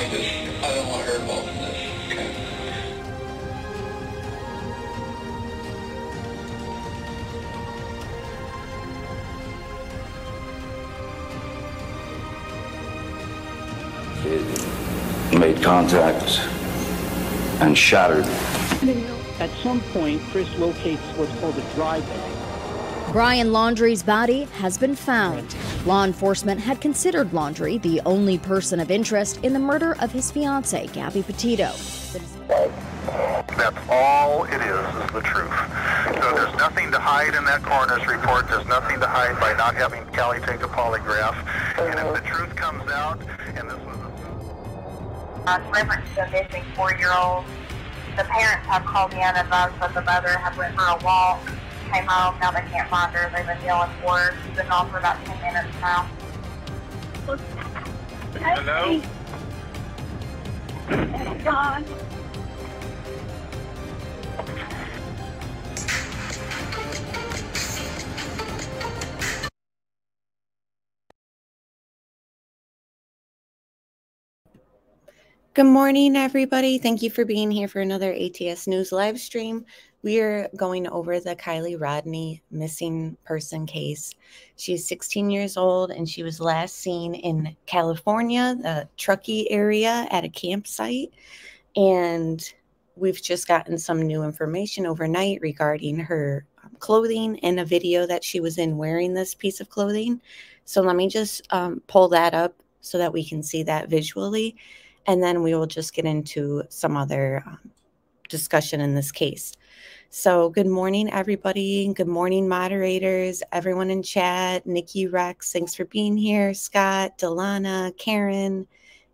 I don't want her involved in this. Okay. It made contact and shattered. At some point, Chris locates what's called a dry bag. Brian Laundrie's body has been found. Law enforcement had considered Laundrie the only person of interest in the murder of his fiancée, Gabby Petito. That's all it is the truth. So there's nothing to hide in that coroner's report. There's nothing to hide by not having Kelly take a polygraph. And if the truth comes out, and this was reference to a missing 4-year-old, the parents have called me and advised that the mother had went for a walk, came home, now they can't find her. They've been yelling for her. She's been gone for about 10 minutes now. Hello? It's gone. Good morning, everybody. Thank you for being here for another ATS News live stream. We are going over the Kiely Rodni missing person case. She's 16 years old, and she was last seen in California, the Truckee area, at a campsite. And we've just gotten some new information overnight regarding her clothing and a video that she was in wearing this piece of clothing. So let me just pull that up so that we can see that visually. And then we will just get into some other discussion in this case. So good morning, everybody. Good morning, moderators, everyone in chat. Nikki, Rex, thanks for being here. Scott, Delana, Karen,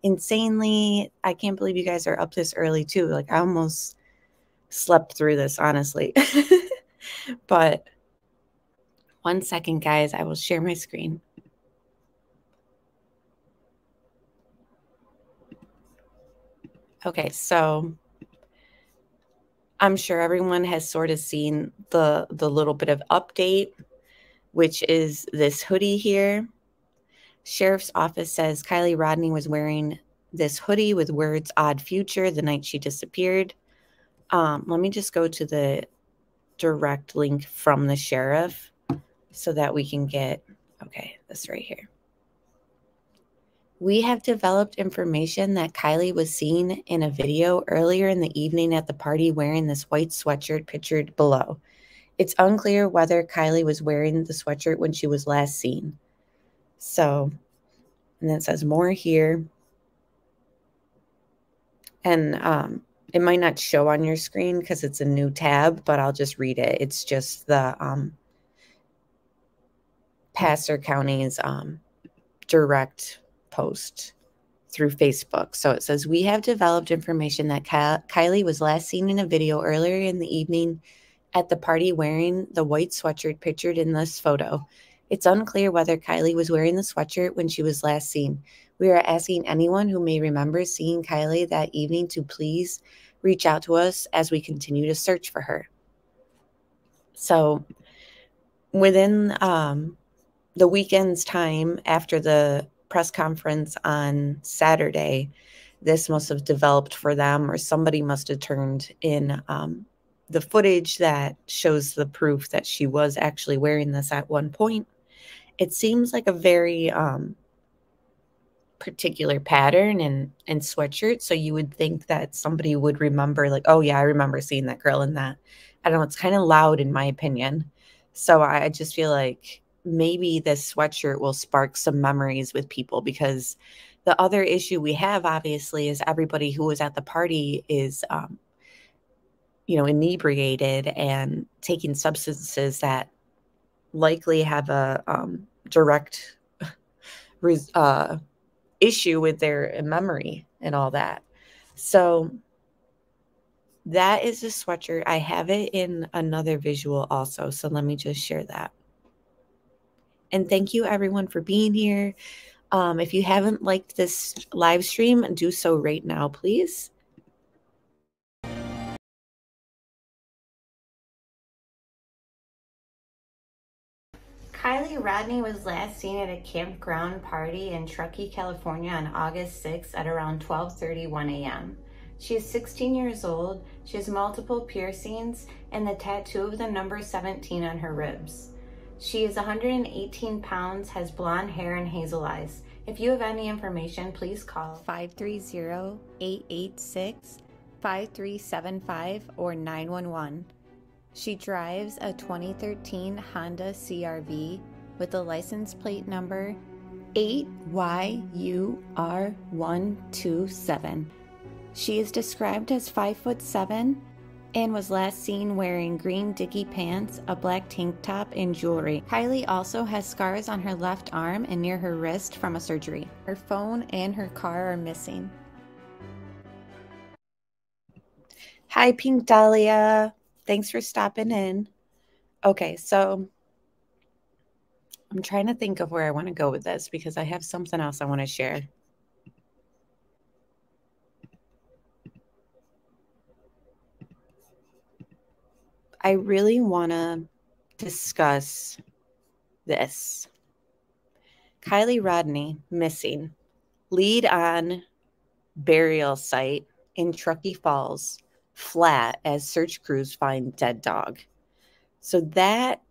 Insanely. I can't believe you guys are up this early, too. Like, I almost slept through this, honestly. But 1 second, guys. I will share my screen. Okay, so I'm sure everyone has sort of seen the little bit of update, which is this hoodie here. Sheriff's office says Kiely Rodni was wearing this hoodie with words "odd future" the night she disappeared. Let me just go to the direct link from the sheriff so that we can get, okay, this right here. We have developed information that Kiely was seen in a video earlier in the evening at the party wearing this white sweatshirt pictured below. It's unclear whether Kiely was wearing the sweatshirt when she was last seen. So, and then it says more here. And it might not show on your screen because it's a new tab, but I'll just read it. It's just the Passer County's direct post through Facebook. So it says, we have developed information that Kiely was last seen in a video earlier in the evening at the party wearing the white sweatshirt pictured in this photo. It's unclear whether Kiely was wearing the sweatshirt when she was last seen. We are asking anyone who may remember seeing Kiely that evening to please reach out to us as we continue to search for her. So within the weekend's time after the press conference on Saturday, this must have developed for them, or somebody must have turned in the footage that shows the proof that she was actually wearing this at one point. It seems like a very particular pattern and sweatshirt, so you would think that somebody would remember, like, oh yeah, I remember seeing that girl in that. I don't know, it's kind of loud in my opinion. So I just feel like maybe this sweatshirt will spark some memories with people, because the other issue we have, obviously, is everybody who was at the party is, you know, inebriated and taking substances that likely have a direct issue with their memory and all that. So that is a sweatshirt. I have it in another visual also, so let me just share that. And thank you, everyone, for being here. If you haven't liked this live stream, do so right now, please. Kiely Rodni was last seen at a campground party in Truckee, California on August 6th at around 12:31 a.m. She is 16 years old, she has multiple piercings, and the tattoo of the number 17 on her ribs. She is 118 pounds, has blonde hair and hazel eyes. If you have any information, please call 530-886-5375 or 911. She drives a 2013 Honda CR-V with the license plate number 8YUR127. She is described as 5'7" and was last seen wearing green dicky pants, a black tank top, and jewelry. Kiely also has scars on her left arm and near her wrist from a surgery. Her phone and her car are missing. Hi, Pink Dahlia. Thanks for stopping in. Okay, so I'm trying to think of where I want to go with this because I have something else I want to share. I really want to discuss this. Kiely Rodni missing. Lead on burial site in Truckee Falls flat as search crews find dead dog. So that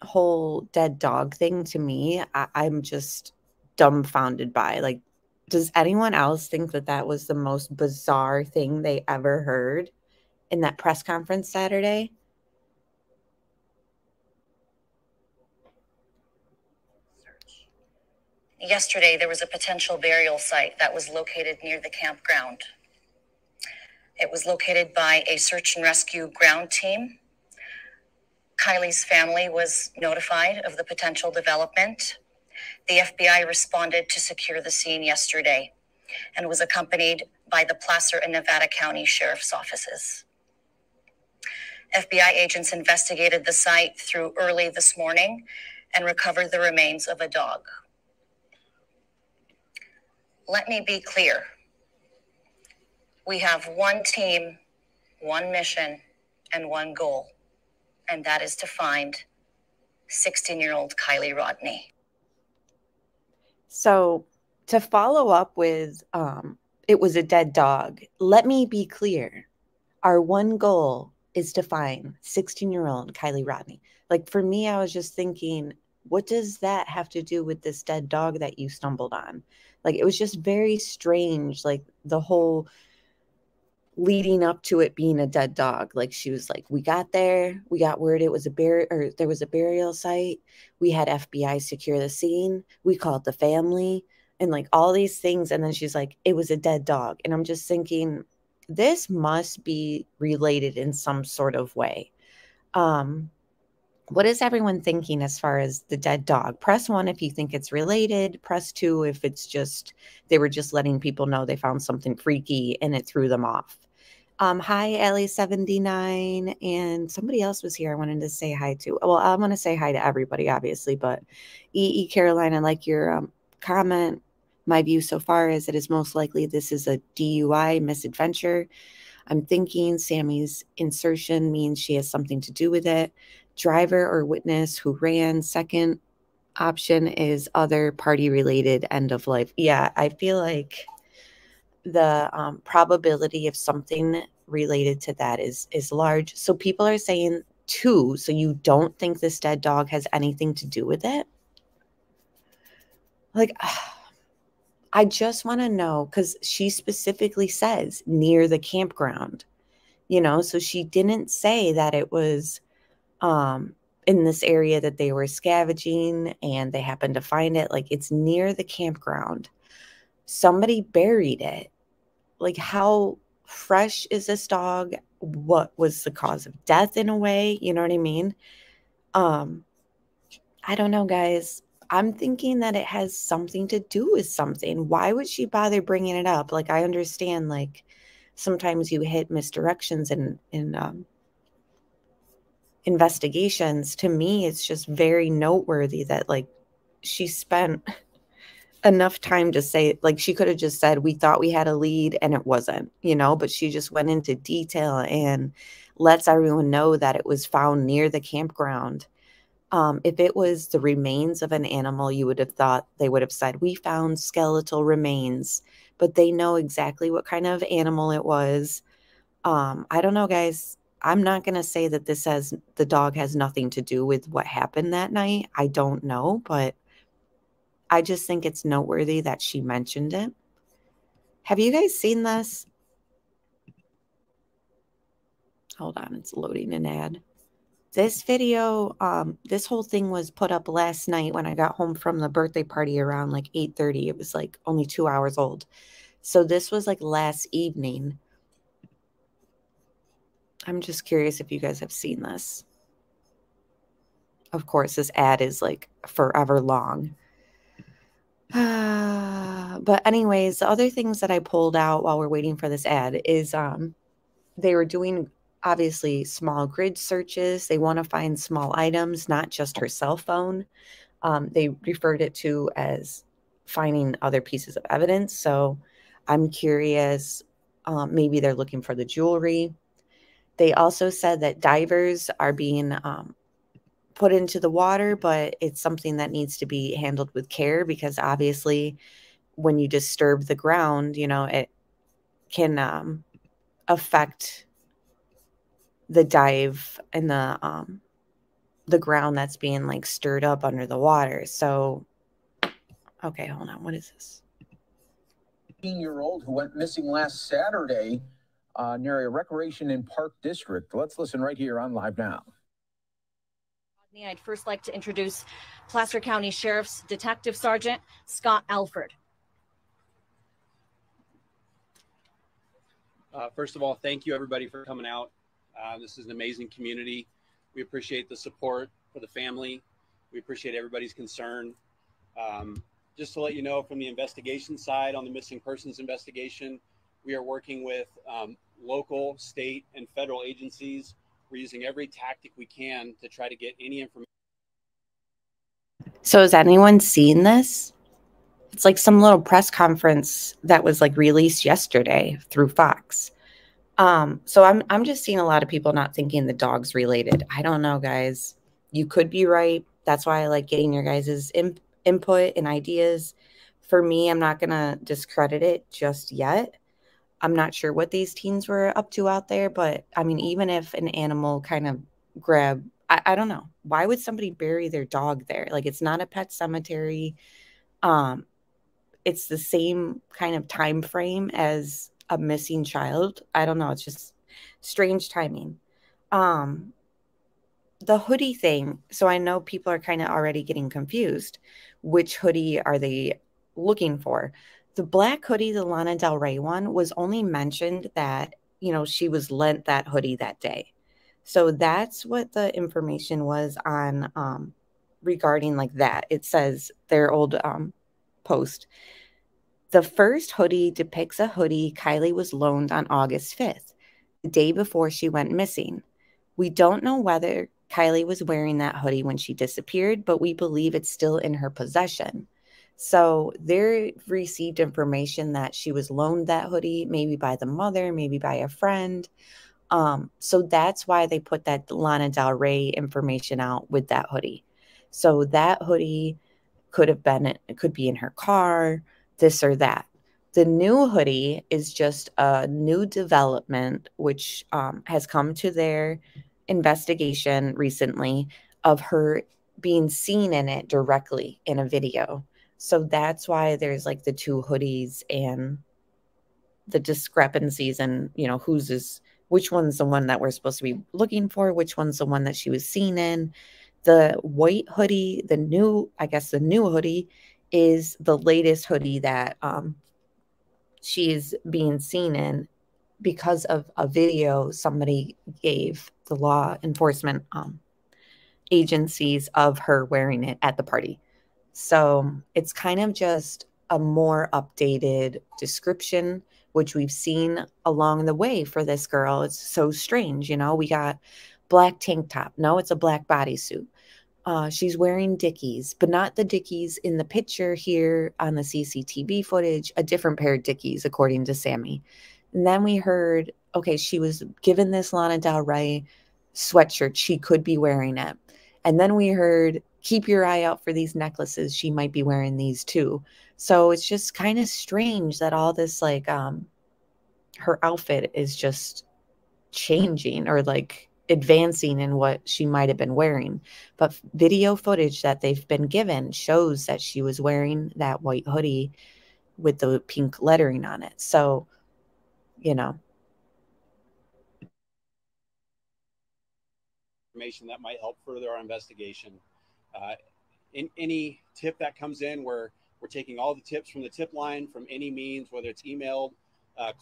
whole dead dog thing to me, I'm just dumbfounded by. Like, does anyone else think that that was the most bizarre thing they ever heard in that press conference Saturday? Yesterday, there was a potential burial site that was located near the campground. It was located by a search and rescue ground team. Kiely's family was notified of the potential development. The FBI responded to secure the scene yesterday and was accompanied by the Placer and Nevada County Sheriff's offices. FBI agents investigated the site through early this morning and recovered the remains of a dog. Let me be clear. We have one team, one mission, and one goal, and that is to find 16-year-old Kiely Rodni. So to follow up with, it was a dead dog. Let me be clear. Our one goal is to find 16-year-old Kiely Rodni. Like, for me, I was just thinking, what does that have to do with this dead dog that you stumbled on? Like, it was just very strange, like the whole leading up to it being a dead dog. Like, she was like, we got there, we got word it was there was a burial site. We had FBI secure the scene. We called the family and like all these things. And then she's like, it was a dead dog. And I'm just thinking, this must be related in some sort of way. What is everyone thinking as far as the dead dog? Press 1 if you think it's related. Press 2 if it's just they were just letting people know they found something freaky and it threw them off. Hi, Ellie79, and somebody else was here I wanted to say hi to. Well, I want to say hi to everybody, obviously, but E.E. Caroline, I like your comment. My view so far is it is most likely this is a DUI misadventure. I'm thinking Sammy's insertion means she has something to do with it. Driver or witness who ran. Second option is other party related end of life. Yeah, I feel like the probability of something related to that is large. So people are saying 2. So you don't think this dead dog has anything to do with it? Like, I just want to know, because she specifically says near the campground, you know, so she didn't say that it was in this area that they were scavenging and they happened to find it. Like, it's near the campground. Somebody buried it. Like, how fresh is this dog? What was the cause of death in a way? You know what I mean? I don't know, guys. I'm thinking that it has something to do with something. Why would she bother bringing it up? Like, I understand, like, sometimes you hit misdirections in investigations. To me, it's just very noteworthy that, like, she spent enough time to say, like, she could have just said, we thought we had a lead and it wasn't, you know, but she just went into detail and lets everyone know that it was found near the campground. If it was the remains of an animal, you would have thought they would have said, we found skeletal remains, but they know exactly what kind of animal it was. I don't know, guys. I'm not going to say that the dog has nothing to do with what happened that night. I don't know, but I just think it's noteworthy that she mentioned it. Have you guys seen this? Hold on, it's loading an ad. This video, this whole thing was put up last night when I got home from the birthday party around like 8:30. It was like only 2 hours old. So this was like last evening. I'm just curious if you guys have seen this. Of course, this ad is like forever long. But anyways, the other things that I pulled out while we're waiting for this ad is they were doing obviously small grid searches. They want to find small items, not just her cell phone. They referred it to as finding other pieces of evidence. So I'm curious, maybe they're looking for the jewelry. They also said that divers are being put into the water, but it's something that needs to be handled with care because obviously when you disturb the ground, you know, it can affect the dive and the ground that's being like stirred up under the water. So, okay, hold on. What is this? 18-year-old who went missing last Saturday near a recreation and park district. Let's listen right here on Live Now. I'd first like to introduce Placer County Sheriff's Detective Sergeant Scott Alford. First of all, thank you everybody for coming out. This is an amazing community. We appreciate the support for the family. We appreciate everybody's concern. Just to let you know, from the investigation side, on the missing persons investigation, we are working with local, state, and federal agencies. We're using every tactic we can to try to get any information. So has anyone seen this? It's like some little press conference that was like released yesterday through Fox. So I'm just seeing a lot of people not thinking the dog's related. I don't know, guys. You could be right. That's why I like getting your guys' input and ideas. For me, I'm not going to discredit it just yet. I'm not sure what these teens were up to out there, but I mean, even if an animal kind of I don't know. Why would somebody bury their dog there? Like, it's not a pet cemetery. It's the same kind of time frame as a missing child. I don't know. It's just strange timing. The hoodie thing. So I know people are kind of already getting confused. Which hoodie are they looking for? The black hoodie, the Lana Del Rey one, was only mentioned that, you know, she was lent that hoodie that day. So that's what the information was on regarding like that. It says their old post. The first hoodie depicts a hoodie Kiely was loaned on August 5th, the day before she went missing. We don't know whether Kiely was wearing that hoodie when she disappeared, but we believe it's still in her possession. So they received information that she was loaned that hoodie, maybe by the mother, maybe by a friend. So that's why they put that Lana Del Rey information out with that hoodie. So that hoodie could be in her car, this or that. The new hoodie is just a new development, which has come to their investigation recently of her being seen in it directly in a video. So that's why there's like the two hoodies and the discrepancies and, you know, which one's the one that we're supposed to be looking for, which one's the one that she was seen in. The white hoodie, the new hoodie is the latest hoodie that she's being seen in because of a video somebody gave the law enforcement agencies of her wearing it at the party. So it's kind of just a more updated description, which we've seen along the way for this girl. It's so strange, you know. We got black tank top. No, it's a black bodysuit. She's wearing Dickies, but not the Dickies in the picture here on the CCTV footage, a different pair of Dickies, according to Sammy. And then we heard, okay, she was given this Lana Del Rey sweatshirt. She could be wearing it. And then we heard, keep your eye out for these necklaces. She might be wearing these too. So it's just kind of strange that all this, like, her outfit is just changing or like advancing in what she might have been wearing. But video footage that they've been given shows that she was wearing that white hoodie with the pink lettering on it. So, you know. Information that might help further our investigation. In any tip that comes in, we're taking all the tips from the tip line from any means, whether it's emailed,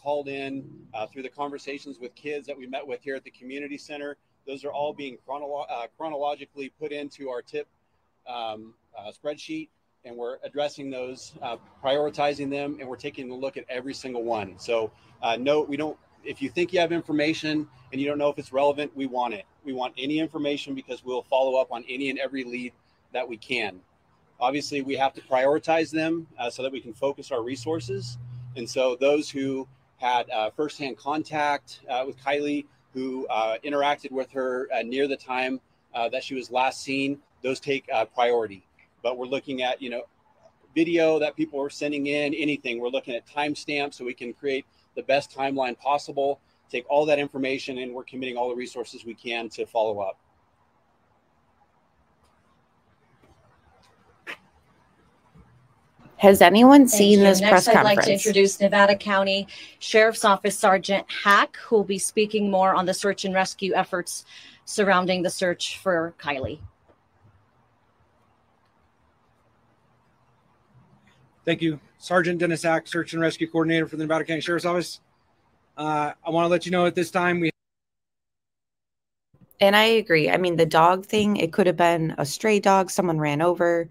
called in, through the conversations with kids that we met with here at the community center. Those are all being chronologically put into our tip spreadsheet, and we're addressing those, prioritizing them, and we're taking a look at every single one. So no, we don't. If you think you have information and you don't know if it's relevant, we want it. We want any information because we'll follow up on any and every lead that we can. Obviously, we have to prioritize them so that we can focus our resources. And so those who had firsthand contact with Kiely, who interacted with her near the time that she was last seen, those take priority. But we're looking at, video that people are sending in, anything. We're looking at timestamps so we can create the best timeline possible, take all that information, and we're committing all the resources we can to follow up. Has anyone seen this press Next, conference? I'd like to introduce Nevada County Sheriff's Office Sergeant Hack, who will be speaking more on the search and rescue efforts surrounding the search for Kiely. Thank you. Sergeant Dennis Hack, Search and Rescue Coordinator for the Nevada County Sheriff's Office. I want to let you know at this time we... And I agree. I mean, the dog thing, it could have been a stray dog someone ran over.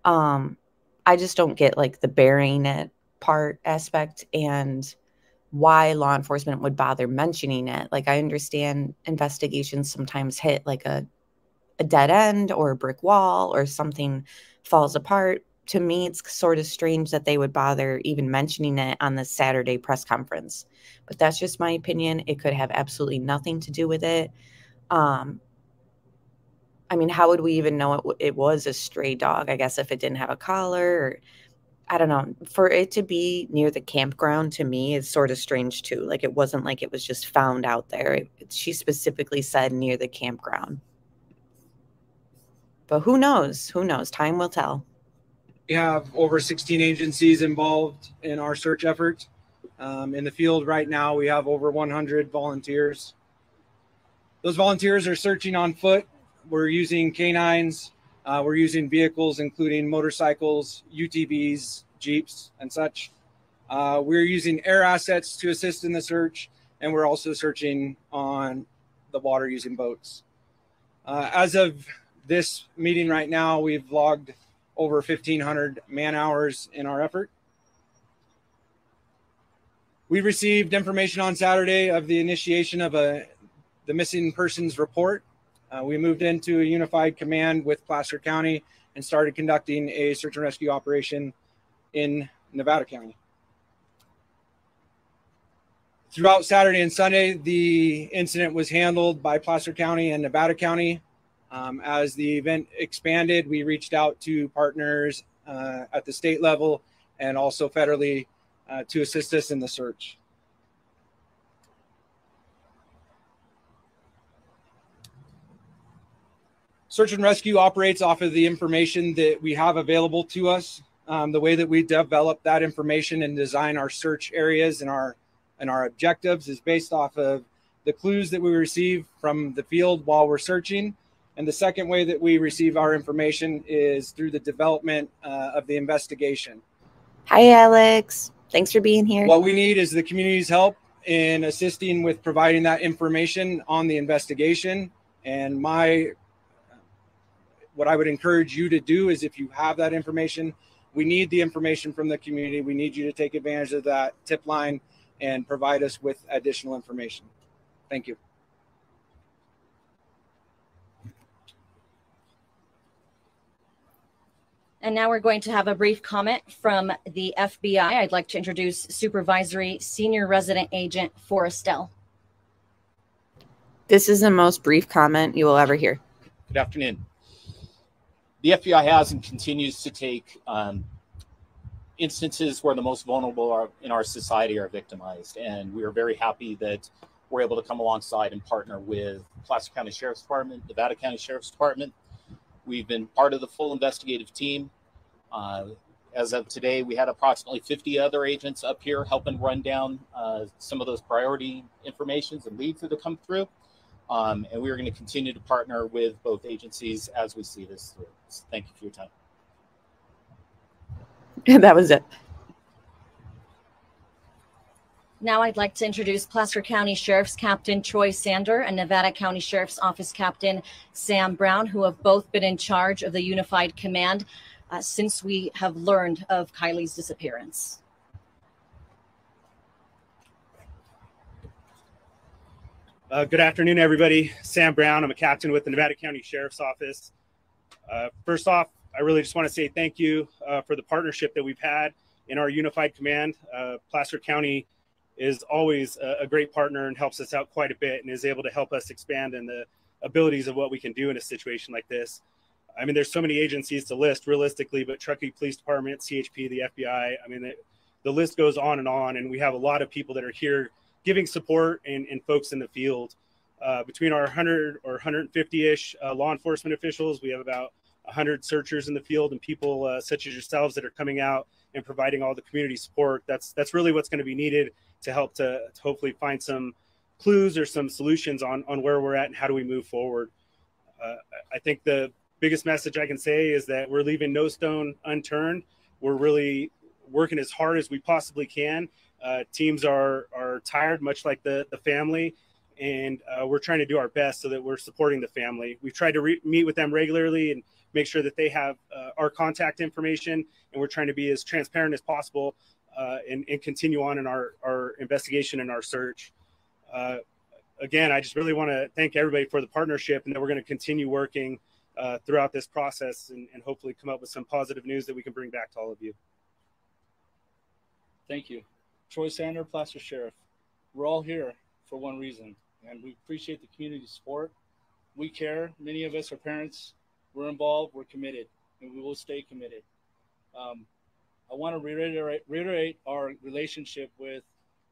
I just don't get like the burying it part aspect and why law enforcement would bother mentioning it. Like, I understand investigations sometimes hit like a dead end or a brick wall or something falls apart. To me, it's sort of strange that they would bother even mentioning it on the Saturday press conference. But that's just my opinion. It could have absolutely nothing to do with it. I mean, how would we even know it was a stray dog? I guess if it didn't have a collar, or I don't know. For it to be near the campground, to me, is sort of strange too. Like, it wasn't like it was just found out there. She specifically said near the campground. But who knows? Who knows? Time will tell. We have over 16 agencies involved in our search effort. In the field right now, we have over 100 volunteers. Those volunteers are searching on foot. We're using canines. We're using vehicles, including motorcycles, UTVs, Jeeps, and such. We're using air assets to assist in the search, and we're also searching on the water using boats. As of this meeting right now, we've logged over 1,500 man hours in our effort. We received information on Saturday of the initiation of the missing persons report. We moved into a unified command with Placer County and started conducting a search and rescue operation in Nevada County. Throughout Saturday and Sunday, the incident was handled by Placer County and Nevada County. As the event expanded, we reached out to partners at the state level and also federally to assist us in the search. Search and rescue operates off of the information that we have available to us. The way that we develop that information and design our search areas and our objectives is based off of the clues that we receive from the field while we're searching. And the second way that we receive our information is through the development of the investigation. Hi, Alex. Thanks for being here. What we need is the community's help in assisting with providing that information on the investigation. And what I would encourage you to do is, if you have that information, we need the information from the community. We need you to take advantage of that tip line and provide us with additional information. Thank you. And now we're going to have a brief comment from the FBI. I'd like to introduce Supervisory Senior Resident Agent Forrestel. This is the most brief comment you will ever hear. Good afternoon. the FBI has and continues to take instances where the most vulnerable in our society are victimized. And we are very happy that we're able to come alongside and partner with Placer County Sheriff's Department, Nevada County Sheriff's Department. We've been part of the full investigative team. As of today, we had approximately 50 other agents up here helping run down some of those priority informations and leads that have come through. And we're going to continue to partner with both agencies as we see this through. So thank you for your time. That was it. Now I'd like to introduce Placer County Sheriff's Captain Troy Sander and Nevada County Sheriff's Office Captain Sam Brown, who have both been in charge of the Unified Command since we have learned of Kiely's disappearance. Good afternoon, everybody. Sam Brown. I'm a captain with the Nevada County Sheriff's Office. First off, I really just want to say thank you for the partnership that we've had in our Unified Command. Placer County is always a great partner and helps us out quite a bit and is able to help us expand in the abilities of what we can do in a situation like this. I mean, there's so many agencies to list realistically, but Truckee Police Department, CHP, the FBI, I mean, the list goes on, and we have a lot of people that are here giving support and folks in the field. Between our 100 or 150-ish law enforcement officials, we have about 100 searchers in the field and people such as yourselves that are coming out and providing all the community support. That's really what's going to be needed to help to hopefully find some clues or some solutions on where we're at and how do we move forward. I think the biggest message I can say is that we're leaving no stone unturned. We're really working as hard as we possibly can. Teams are tired, much like the family, and we're trying to do our best so that we're supporting the family. We've tried to meet with them regularly and make sure that they have our contact information, and we're trying to be as transparent as possible and continue on in our investigation and our search. Again, I just really want to thank everybody for the partnership, and that we're going to continue working throughout this process and hopefully come up with some positive news that we can bring back to all of you. Thank you. Troy Sander, Placer Sheriff. We're all here for one reason, and we appreciate the community support. We care. Many of us are parents. We're involved. We're committed, and we will stay committed. I want to reiterate our relationship with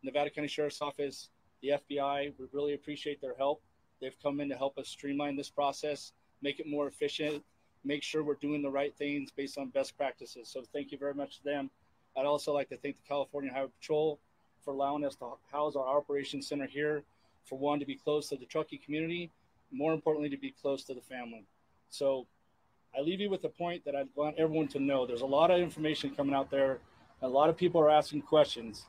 Nevada County Sheriff's Office, the FBI. We really appreciate their help. They've come in to help us streamline this process, make it more efficient, make sure we're doing the right things based on best practices. So thank you very much to them. I'd also like to thank the California Highway Patrol for allowing us to house our operations center here, for one, to be close to the Truckee community, more importantly, to be close to the family. So I leave you with a point that I want everyone to know. There's a lot of information coming out there. A lot of people are asking questions.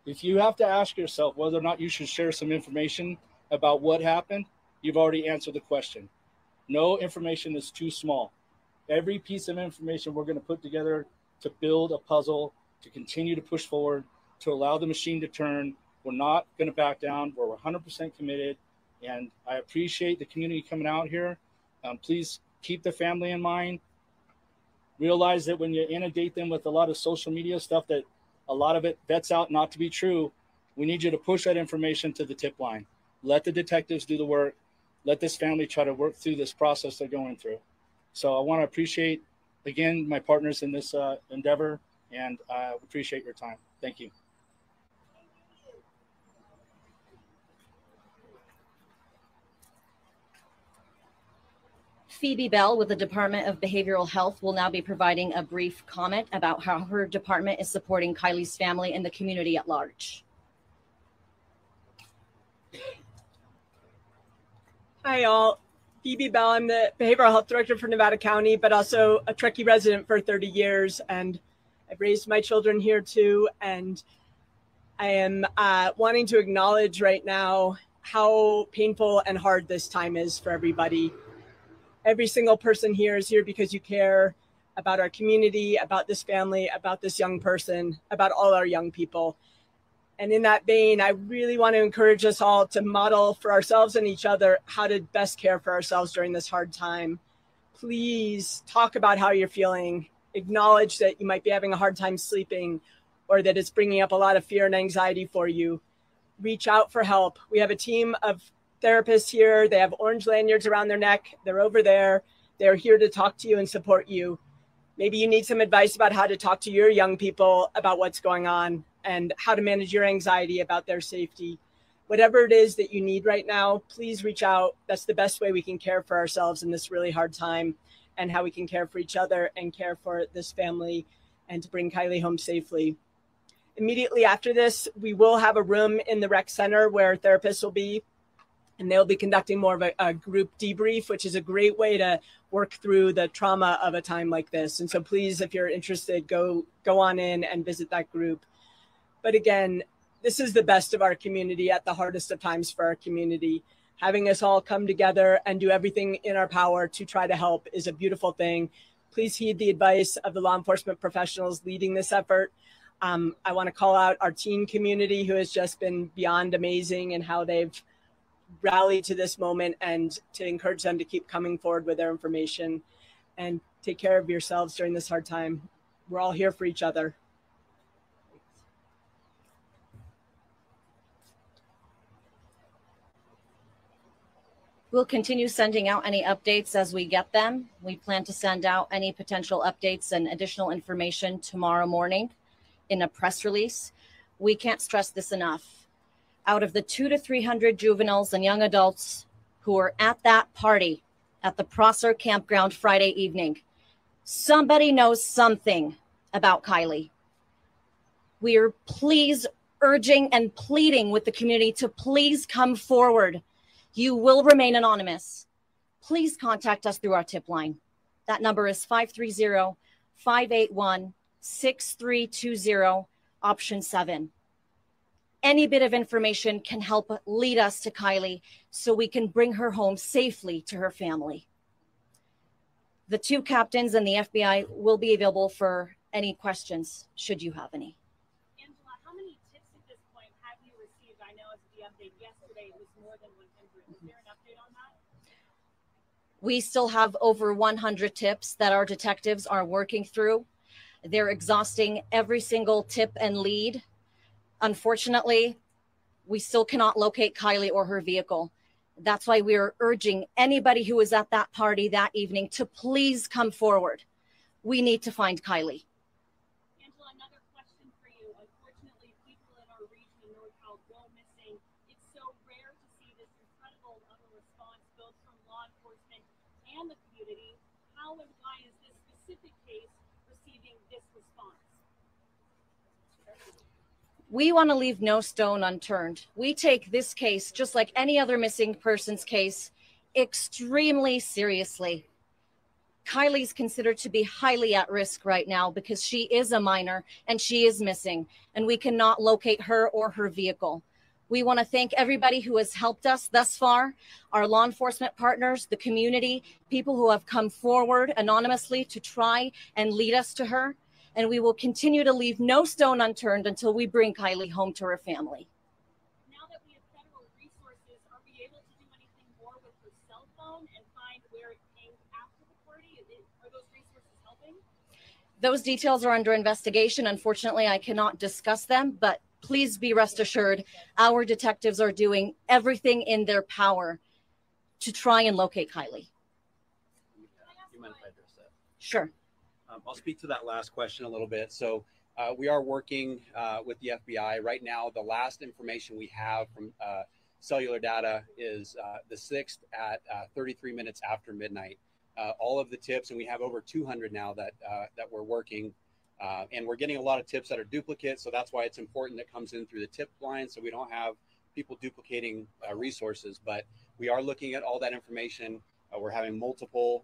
If you have to ask yourself whether or not you should share some information about what happened, you've already answered the question. No information is too small. Every piece of information we're going to put together to build a puzzle, to continue to push forward, to allow the machine to turn. We're not going to back down. We're 100% committed. And I appreciate the community coming out here. Please keep the family in mind. Realize that when you inundate them with a lot of social media stuff, that a lot of it vets out not to be true. We need you to push that information to the tip line. Let the detectives do the work. Let this family try to work through this process they're going through. So I want to appreciate, again, my partners in this endeavor, and I appreciate your time. Thank you. Phoebe Bell with the Department of Behavioral Health will now be providing a brief comment about how her department is supporting Kiely's family and the community at large. Hi, all. Phoebe Bell. I'm the Behavioral Health Director for Nevada County, but also a Truckee resident for 30 years. And I've raised my children here too. And I am wanting to acknowledge right now how painful and hard this time is for everybody. Every single person here is here because you care about our community, about this family, about this young person, about all our young people. And in that vein, I really want to encourage us all to model for ourselves and each other how to best care for ourselves during this hard time. Please talk about how you're feeling. Acknowledge that you might be having a hard time sleeping or that it's bringing up a lot of fear and anxiety for you. Reach out for help. We have a team of therapists here. They have orange lanyards around their neck. They're over there. They're here to talk to you and support you. Maybe you need some advice about how to talk to your young people about what's going on and how to manage your anxiety about their safety. Whatever it is that you need right now, please reach out. That's the best way we can care for ourselves in this really hard time, and how we can care for each other and care for this family and to bring Kiely home safely. Immediately after this, we will have a room in the rec center where therapists will be, and they'll be conducting more of a group debrief, which is a great way to work through the trauma of a time like this. And so please, if you're interested, go on in and visit that group. But again, this is the best of our community at the hardest of times for our community. Having us all come together and do everything in our power to try to help is a beautiful thing. Please heed the advice of the law enforcement professionals leading this effort. I want to call out our teen community, who has just been beyond amazing in how they've rallied to this moment, and to encourage them to keep coming forward with their information. And take care of yourselves during this hard time. We're all here for each other. We'll continue sending out any updates as we get them. We plan to send out any potential updates and additional information tomorrow morning in a press release. We can't stress this enough. Out of the 200 to 300 juveniles and young adults who were at that party at the Prosser campground Friday evening, somebody knows something about Kiely. We are please urging and pleading with the community to please come forward. You will remain anonymous. Please contact us through our tip line. That number is 530-581-6320, option 7. Any bit of information can help lead us to Kiely so we can bring her home safely to her family. The 2 captains and the FBI will be available for any questions, should you have any. Angela, how many tips at this point have you received? I know as the update yesterday, it was more than 100. Is there an update on that? We still have over 100 tips that our detectives are working through. They're exhausting every single tip and lead. Unfortunately, we still cannot locate Kiely or her vehicle. That's why we are urging anybody who was at that party that evening to please come forward. We need to find Kiely. Angela, another question for you. Unfortunately, people in our region in NorCal go missing. It's so rare to see this incredible of a response both from law enforcement and the community. How and why is this specific case receiving this response? We want to leave no stone unturned. We take this case, just like any other missing persons case, extremely seriously. Kiely's considered to be highly at risk right now because she is a minor and she is missing, and we cannot locate her or her vehicle. We want to thank everybody who has helped us thus far, our law enforcement partners, the community, people who have come forward anonymously to try and lead us to her. And we will continue to leave no stone unturned until we bring Kiely home to her family. Now that we have federal resources, are we able to do anything more with her cell phone and find where it came after the party? Are those resources helping? Those details are under investigation. Unfortunately, I cannot discuss them, but please be rest assured, our detectives are doing everything in their power to try and locate Kiely. You mind if I address that? Sure. I'll speak to that last question a little bit. So we are working with the FBI right now. The last information we have from cellular data is the 6th at 33 minutes after midnight. All of the tips, and we have over 200 now that we're working, and we're getting a lot of tips that are duplicates. So that's why it's important that comes in through the tip line, so we don't have people duplicating resources. But we are looking at all that information. We're having multiple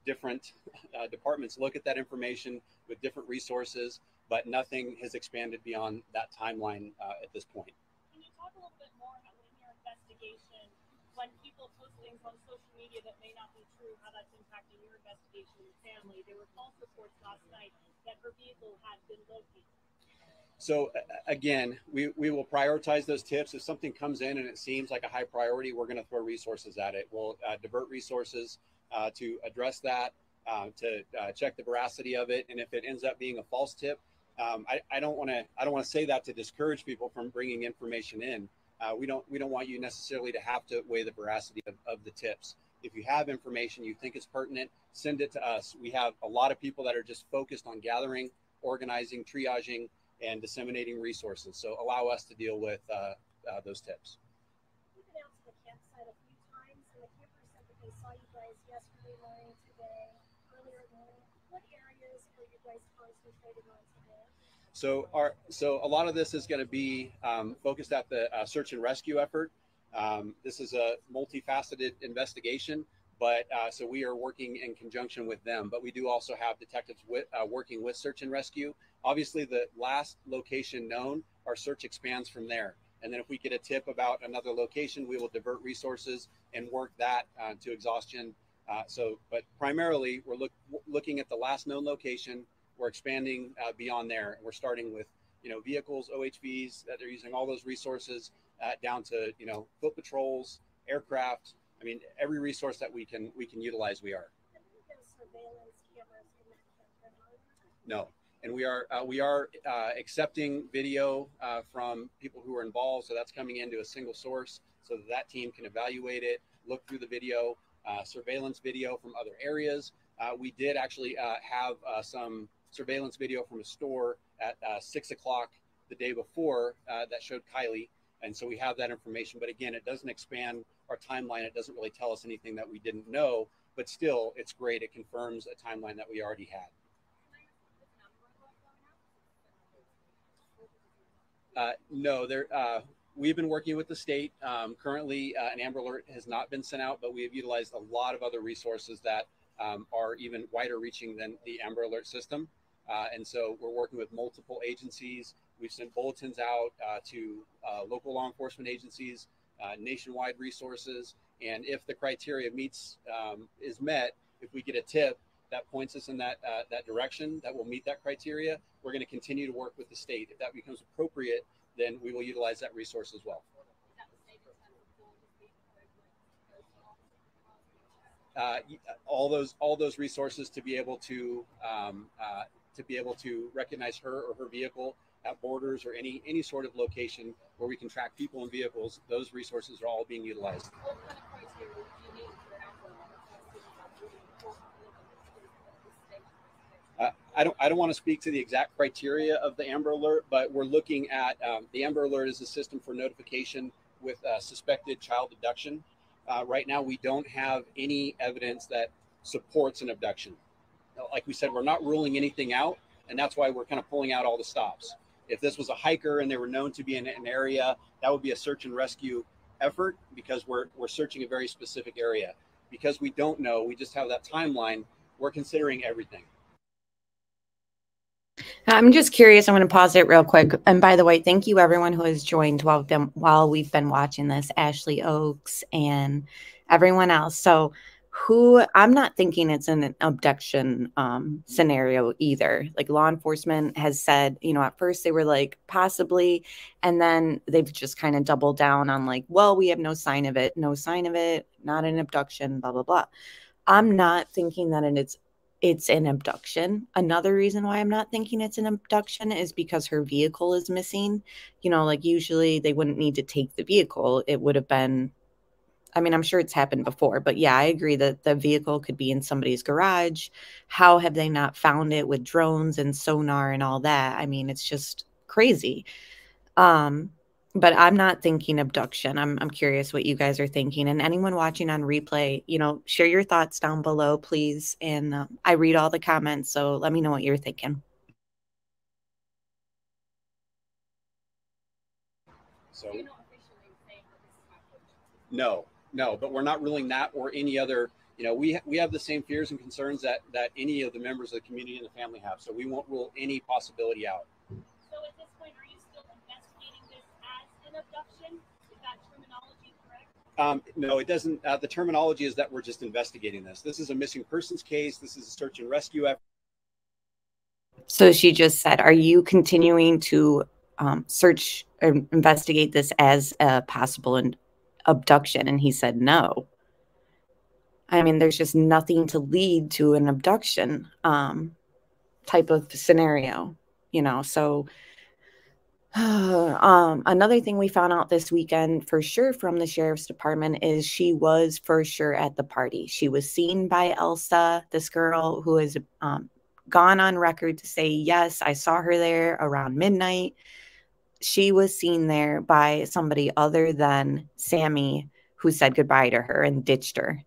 different departments look at that information with different resources, but nothing has expanded beyond that timeline at this point. Can you talk a little bit more about in your investigation, when people post things on social media that may not be true, how that's impacting your investigation and family? There were false reports last night that her vehicle had been located. So again, we will prioritize those tips. If something comes in and it seems like a high priority, we're going to throw resources at it. We'll divert resources to address that, to check the veracity of it. And if it ends up being a false tip, I don't want to say that to discourage people from bringing information in. We don't want you necessarily to have to weigh the veracity of the tips. If you have information you think is pertinent, send it to us. We have a lot of people that are just focused on gathering, organizing, triaging, and disseminating resources. So allow us to deal with those tips. You've been out to the campsite a few times, and the campers said that they saw you guys yesterday morning, today, earlier in the morning. What areas are you guys concentrating on today? So a lot of this is going to be focused at the search and rescue effort. This is a multifaceted investigation, but so we are working in conjunction with them. But we do also have detectives working with search and rescue. Obviously, the last location known, our search expands from there. And then if we get a tip about another location, we will divert resources and work that to exhaustion. But primarily, we're looking at the last known location. We're expanding beyond there. We're starting with, vehicles, OHVs that are using all those resources down to, foot patrols, aircraft. I mean, every resource that we can utilize, we are. No, and we are accepting video from people who are involved. So that's coming into a single source so that team can evaluate it, look through the video, surveillance video from other areas. We did actually have some surveillance video from a store at 6 o'clock the day before that showed Kiely. And so we have that information. But again, it doesn't expand our timeline. It doesn't really tell us anything that we didn't know. But still, it's great. It confirms a timeline that we already had. No, we've been working with the state. Currently, an Amber Alert has not been sent out, but we have utilized a lot of other resources that are even wider reaching than the Amber Alert system. And so we're working with multiple agencies. We've sent bulletins out to local law enforcement agencies, nationwide resources. And if the criteria is met, if we get a tip that points us in that direction that will meet that criteria, we're going to continue to work with the state. If that becomes appropriate, then we will utilize that resource as well. All those resources to be able to recognize her or her vehicle at borders or any sort of location where we can track people and vehicles. Those resources are all being utilized. I don't want to speak to the exact criteria of the Amber Alert, but we're looking at the Amber Alert is a system for notification with suspected child abduction. Right now, we don't have any evidence that supports an abduction. Like we said, we're not ruling anything out, and that's why we're kind of pulling out all the stops. If this was a hiker and they were known to be in an area, that would be a search and rescue effort because we're searching a very specific area. Because we don't know, we just have that timeline, we're considering everything. I'm just curious. I'm going to pause it real quick. And by the way, thank you everyone who has joined while we've been watching this, Ashley Oaks and everyone else. So I'm not thinking it's an abduction scenario either. Like law enforcement has said, at first they were like possibly, and then they've just kind of doubled down on like, well, we have no sign of it, not an abduction, blah, blah, blah. I'm not thinking that it's an abduction. Another reason why I'm not thinking it's an abduction is because her vehicle is missing. Like usually they wouldn't need to take the vehicle. It would have been, I'm sure it's happened before, but yeah, I agree that the vehicle could be in somebody's garage. How have they not found it with drones and sonar and all that? It's just crazy. But I'm not thinking abduction. I'm curious what you guys are thinking. And anyone watching on replay, share your thoughts down below, please. And I read all the comments, so let me know what you're thinking. So, no, but we're not ruling that or any other. We have the same fears and concerns that any of the members of the community and the family have. So we won't rule any possibility out. So at this point, are you still investigating this as an abduction? Is that terminology correct? No, it doesn't. The terminology is that we're just investigating this. This is a missing persons case. This is a search and rescue effort. So she just said, are you continuing to search or investigate this as a possible abduction? And he said, no. There's just nothing to lead to an abduction type of scenario, so Another thing we found out this weekend for sure from the sheriff's department is she was for sure at the party. She was seen by Elsa, this girl who has gone on record to say, yes, I saw her there around midnight. She was seen there by somebody other than Sammy, who said goodbye to her and ditched her.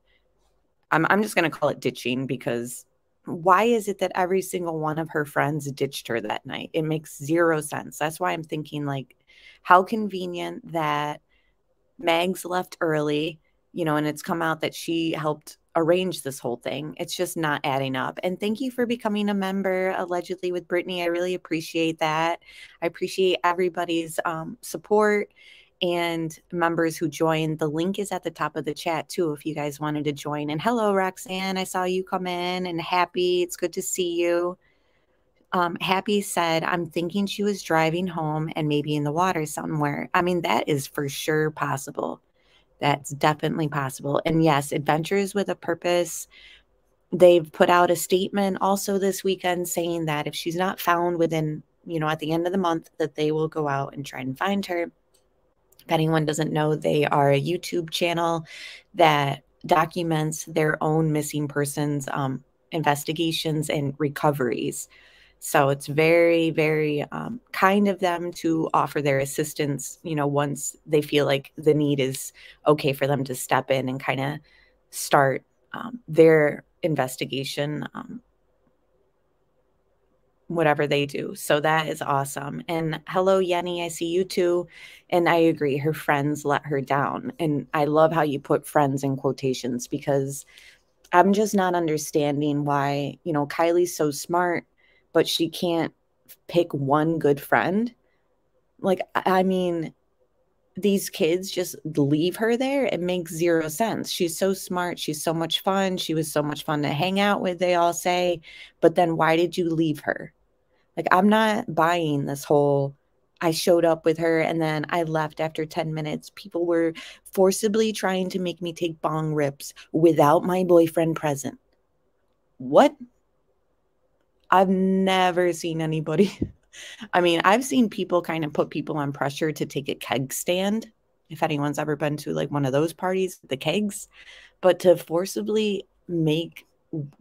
I'm just going to call it ditching, because why is it that every single one of her friends ditched her that night? It makes zero sense. That's why I'm thinking, like, how convenient that Mags left early, you know, and it's come out that she helped arrange this whole thing. It's just not adding up. And thank you for becoming a member, allegedly, with Brittany. I really appreciate that. I appreciate everybody's support and members who joined. The link is at the top of the chat too, if you guys wanted to join. And hello, Roxanne. I saw you come in. And Happy, it's good to see you. Happy said, I'm thinking she was driving home and maybe in the water somewhere. I mean, that is for sure possible. That's definitely possible. And yes, Adventures with a Purpose, they've put out a statement also this weekend saying that if she's not found within, you know, at the end of the month, that they will go out and try and find her. If anyone doesn't know, they are a YouTube channel that documents their own missing persons investigations and recoveries. So it's very, very kind of them to offer their assistance, you know, once they feel like the need is okay for them to step in and kind of start their investigation, whatever they do. So that is awesome. And hello, Yenny, I see you too. And I agree, her friends let her down. And I love how you put friends in quotations, because I'm just not understanding why, you know, Kylie's so smart, but she can't pick one good friend. Like, I mean, these kids just leave her there. It makes zero sense. She's so smart. She's so much fun. She was so much fun to hang out with, they all say. But then why did you leave her? Like, I'm not buying this whole, I showed up with her and then I left after 10 minutes. People were forcibly trying to make me take bong rips without my boyfriend present. What? I've never seen anybody. I mean, I've seen people kind of put people on pressure to take a keg stand. If anyone's ever been to like one of those parties, the kegs, but to forcibly make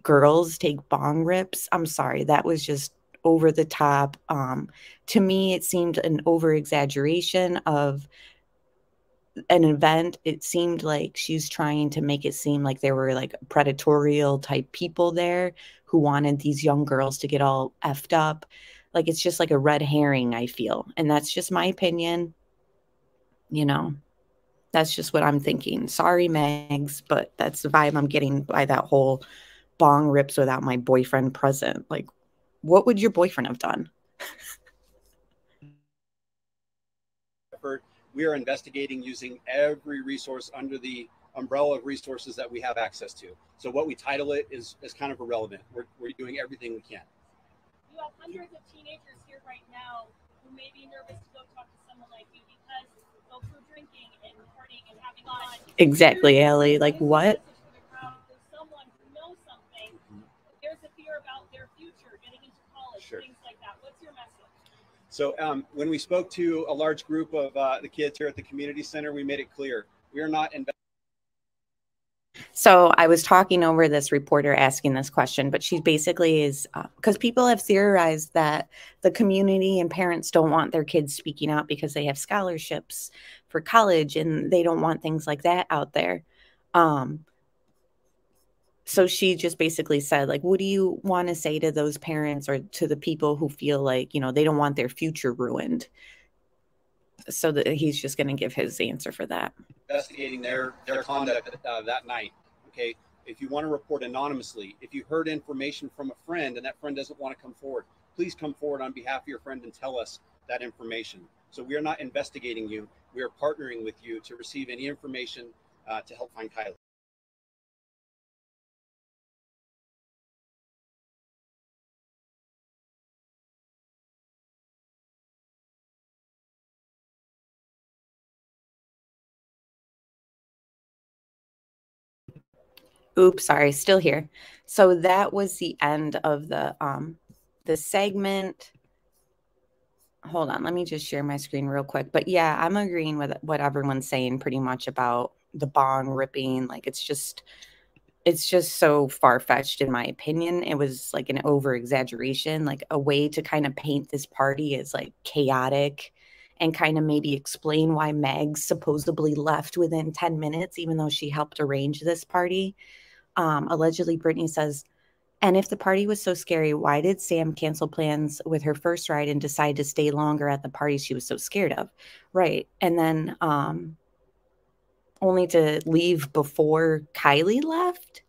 girls take bong rips, I'm sorry, that was just over the top. To me, it seemed an over exaggeration of an event. It seemed like she's trying to make it seem like there were like predatorial type people there who wanted these young girls to get all effed up. Like, it's just like a red herring, I feel. And that's just my opinion. You know, that's just what I'm thinking. Sorry, Megs, but that's the vibe I'm getting by that whole bong rips without my boyfriend present. Like, what would your boyfriend have done? We are investigating using every resource under the umbrella of resources that we have access to. So what we title it is kind of irrelevant. We're doing everything we can. You have hundreds of teenagers here right now who may be nervous to go talk to someone like you because folks are drinking and partying and having fun. Exactly, Ellie. Like, what? Someone who knows something, there's a fear about their future, getting into college, Sure. Things like that. What's your message? So when we spoke to a large group of the kids here at the community center, we made it clear we are not So I was talking over this reporter asking this question, but she basically is, because people have theorized that the community and parents don't want their kids speaking out because they have scholarships for college and they don't want things like that out there. So she just basically said, like, what do you want to say to those parents or to the people who feel like, you know, they don't want their future ruined? So that he's just going to give his answer for that. Investigating their conduct that night. Okay, if you want to report anonymously, if you heard information from a friend and that friend doesn't want to come forward, please come forward on behalf of your friend and tell us that information. So we are not investigating you. We are partnering with you to receive any information to help find Kiely. Oops, sorry, still here. So that was the end of the segment. hold on, let me just share my screen real quick. But yeah, I'm agreeing with what everyone's saying pretty much about the bong ripping. Like, it's just so far-fetched in my opinion. It was like an over-exaggeration, like a way to kind of paint this party as like chaotic and kind of maybe explain why Meg supposedly left within 10 minutes, even though she helped arrange this party. Allegedly, Brittany says, and if the party was so scary, why did Sam cancel plans with her first ride and decide to stay longer at the party she was so scared of? Right. And then only to leave before Kiely left.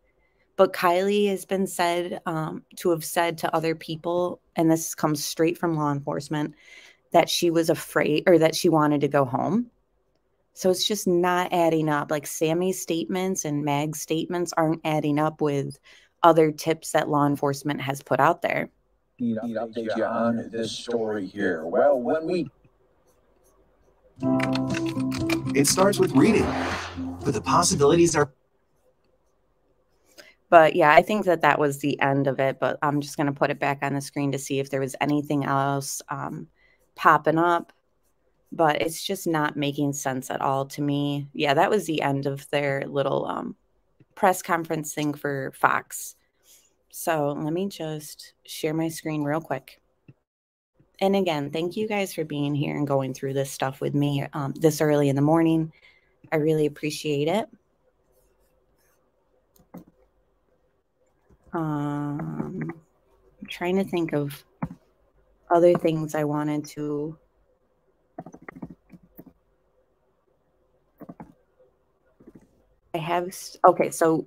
But Kiely has been said to have said to other people, and this comes straight from law enforcement, that she was afraid or that she wanted to go home. So it's just not adding up. Like Sammy's statements and Mag's statements aren't adding up with other tips that law enforcement has put out there. Need to update you on this story here. Well, when we... It starts with reading, but the possibilities are... But yeah, I think that was the end of it, but I'm just going to put it back on the screen to see if there was anything else popping up. But it's just not making sense at all to me. Yeah, that was the end of their little press conference thing for Fox. So let me just share my screen real quick. And again, thank you guys for being here and going through this stuff with me this early in the morning. I really appreciate it. I'm trying to think of other things I wanted to... Okay, so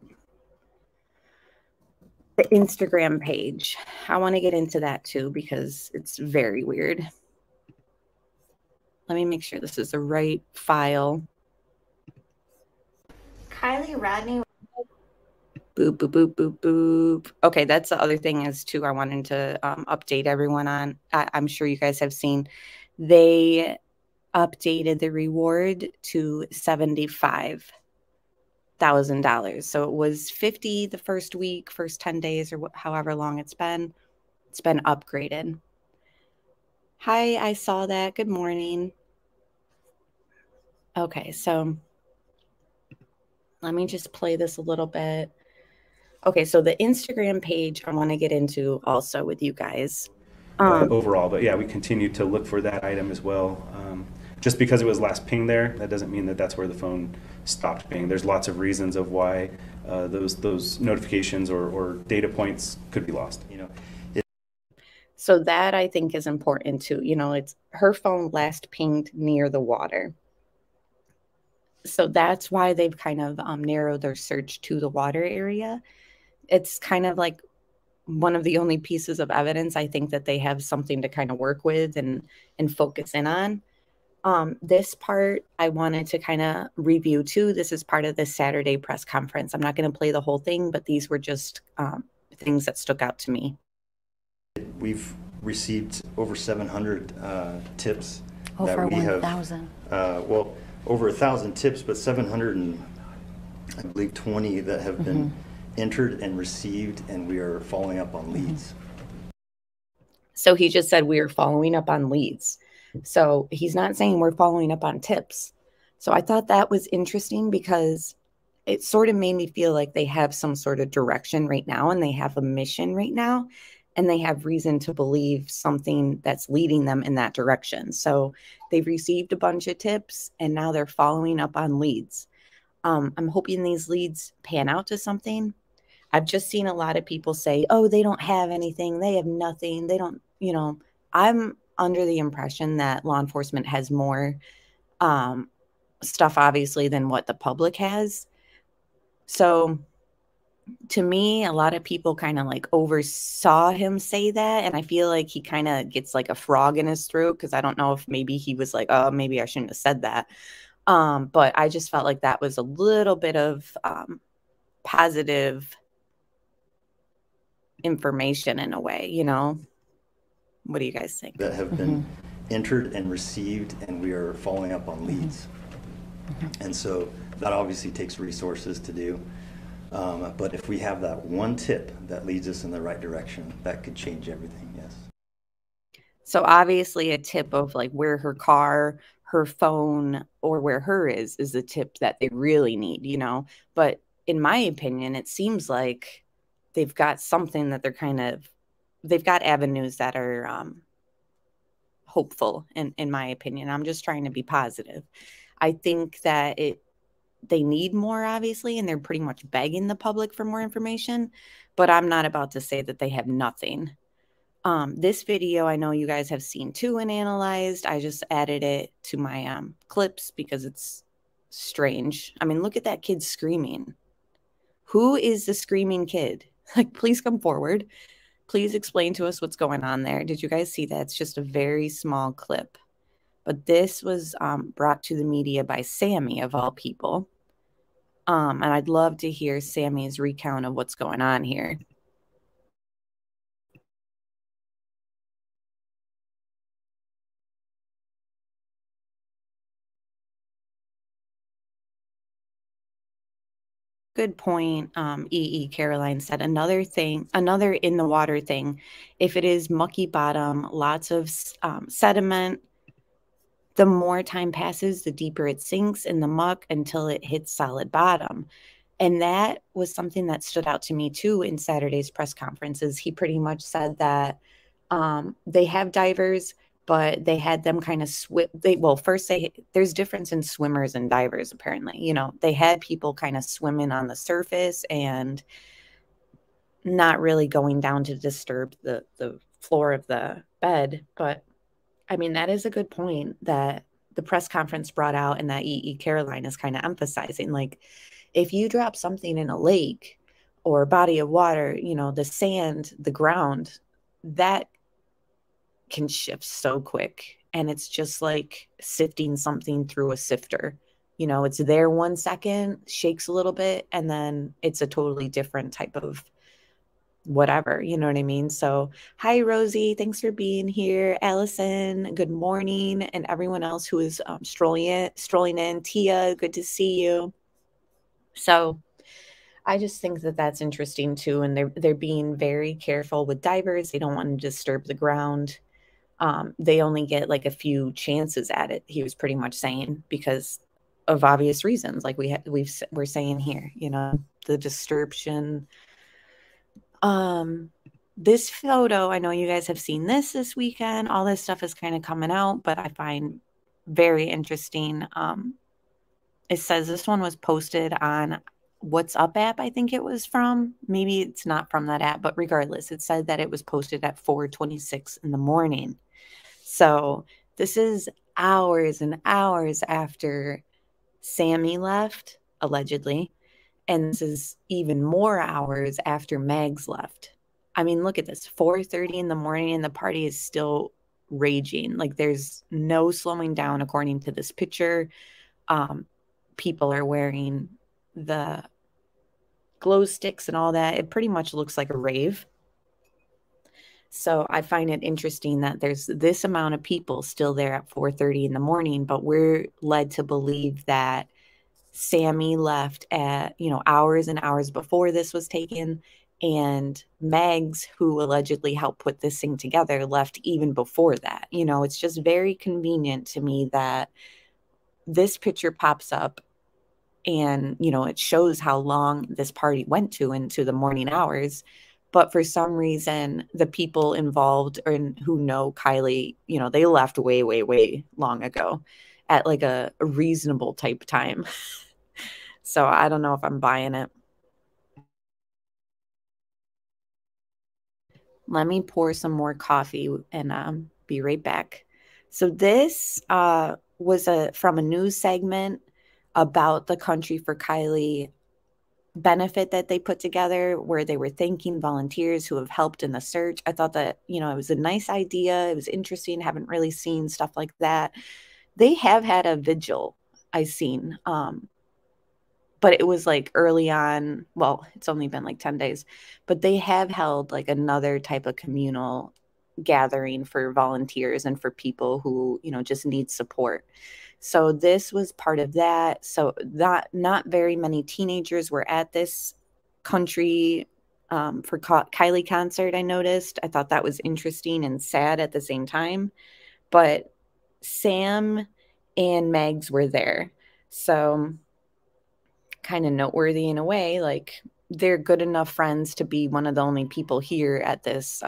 the Instagram page. I want to get into that too because it's very weird. Let me make sure this is the right file. Kiely Rodni. Boop, boop, boop, boop, boop. Okay, that's the other thing is too I wanted to update everyone on. I'm sure you guys have seen. They updated the reward to $75,000. So it was $50,000 the first week, first 10 days, or however long it's been. It's been upgraded. Hi, I saw that. Good morning. Okay, so let me just play this a little bit. Okay, so the Instagram page I want to get into also with you guys. Overall, but yeah, we continue to look for that item as well. Just because it was last pinged there, that doesn't mean that that's where the phone stopped pinging. There's lots of reasons of why those notifications or data points could be lost. So that I think is important too. It's her phone last pinged near the water. So that's why they've kind of narrowed their search to the water area. It's kind of like one of the only pieces of evidence I think that they have something to kind of work with and focus in on. This part I wanted to kind of review too. This is part of the Saturday press conference. I'm not going to play the whole thing, but these were just things that stuck out to me. We've received over 700 tips. Over that we 1,000. Well, over 1,000 tips, but 700 and I believe 20 that have been entered and received, and we are following up on leads. So he just said we are following up on leads. So he's not saying we're following up on tips. So I thought that was interesting because it sort of made me feel like they have some sort of direction right now and they have a mission right now and they have reason to believe something that's leading them in that direction. So they've received a bunch of tips and now they're following up on leads. I'm hoping these leads pan out to something. I've just seen a lot of people say, oh, they don't have anything. They have nothing. They don't, I'm under the impression that law enforcement has more stuff, obviously, than what the public has. So to me, a lot of people kind of like oversaw him say that. And I feel like he kind of gets like a frog in his throat because I don't know if maybe he was like, oh, maybe I shouldn't have said that. But I just felt like that was a little bit of positive information in a way, What do you guys think? That have been entered and received, and we are following up on leads. And so that obviously takes resources to do. But if we have that one tip that leads us in the right direction, that could change everything, yes. So obviously a tip of like where her car, her phone, or where her is the tip that they really need, you know? But in my opinion, it seems like they've got something that they've got avenues that are hopeful in my opinion. I'm just trying to be positive. I think that they need more, obviously, and they're pretty much begging the public for more information, but I'm not about to say that they have nothing. This video, I know you guys have seen too and analyzed. I just added it to my clips because it's strange. I mean, look at that kid screaming. Who is the screaming kid? Like, please come forward. Please explain to us what's going on there. Did you guys see that? It's just a very small clip. But this was brought to the media by Sammy, of all people. And I'd love to hear Sammy's recount of what's going on here. Good point. Caroline said another in the water thing. If it is mucky bottom, lots of sediment, the more time passes, the deeper it sinks in the muck until it hits solid bottom. And that was something that stood out to me too in Saturday's press conferences. He pretty much said that they have divers, but they had them kind of there's difference in swimmers and divers, apparently. You know, they had people kind of swimming on the surface and not really going down to disturb the floor of the bed. But I mean, that is a good point that the press conference brought out and that Caroline is kind of emphasizing. Like, if you drop something in a lake or a body of water, you know, the sand, the ground, that can shift so quick. And it's just like sifting something through a sifter. You know, it's there 1 second, shakes a little bit, and then it's a totally different type of whatever, you know what I mean? So hi, Rosie, thanks for being here. Allison, good morning. And everyone else who is strolling in. Tia, good to see you. So I just think that that's interesting too. And they're being very careful with divers. They don't want to disturb the ground. They only get like a few chances at it, he was pretty much saying, because of obvious reasons, like we're saying here, you know, the disturbance. This photo, I know you guys have seen this weekend. All this stuff is kind of coming out, but I find very interesting. It says this one was posted on What's Up app, I think it was from. Maybe it's not from that app, but regardless, it said that it was posted at 4:26 in the morning. So this is hours and hours after Sammy left, allegedly. And this is even more hours after Mags left. I mean, look at this, 4:30 in the morning and the party is still raging. Like, there's no slowing down according to this picture. People are wearing the glow sticks and all that. It pretty much looks like a rave. So I find it interesting that there's this amount of people still there at 4:30 in the morning, but we're led to believe that Sammy left at, you know, hours and hours before this was taken. And Megs, who allegedly helped put this thing together, left even before that. You know, it's just very convenient to me that this picture pops up and, you know, it shows how long this party went to into the morning hours. But for some reason, the people involved or who know Kiely, you know, they left way, way, way long ago at like a reasonable type time. So I don't know if I'm buying it. Let me pour some more coffee and be right back. So this was from a news segment about the Country for Kiely benefit that they put together, where they were thanking volunteers who have helped in the search. I thought that, you know, it was a nice idea. It was interesting. Haven't really seen stuff like that. They have had a vigil I've seen, but it was like early on. Well, it's only been like 10 days, but they have held like another type of communal gathering for volunteers and for people who, you know, just need support. So this was part of that. So not very many teenagers were at this country for Kiely concert, I noticed. I thought that was interesting and sad at the same time. But Sam and Megs were there. So kind of noteworthy in a way, like they're good enough friends to be one of the only people here at this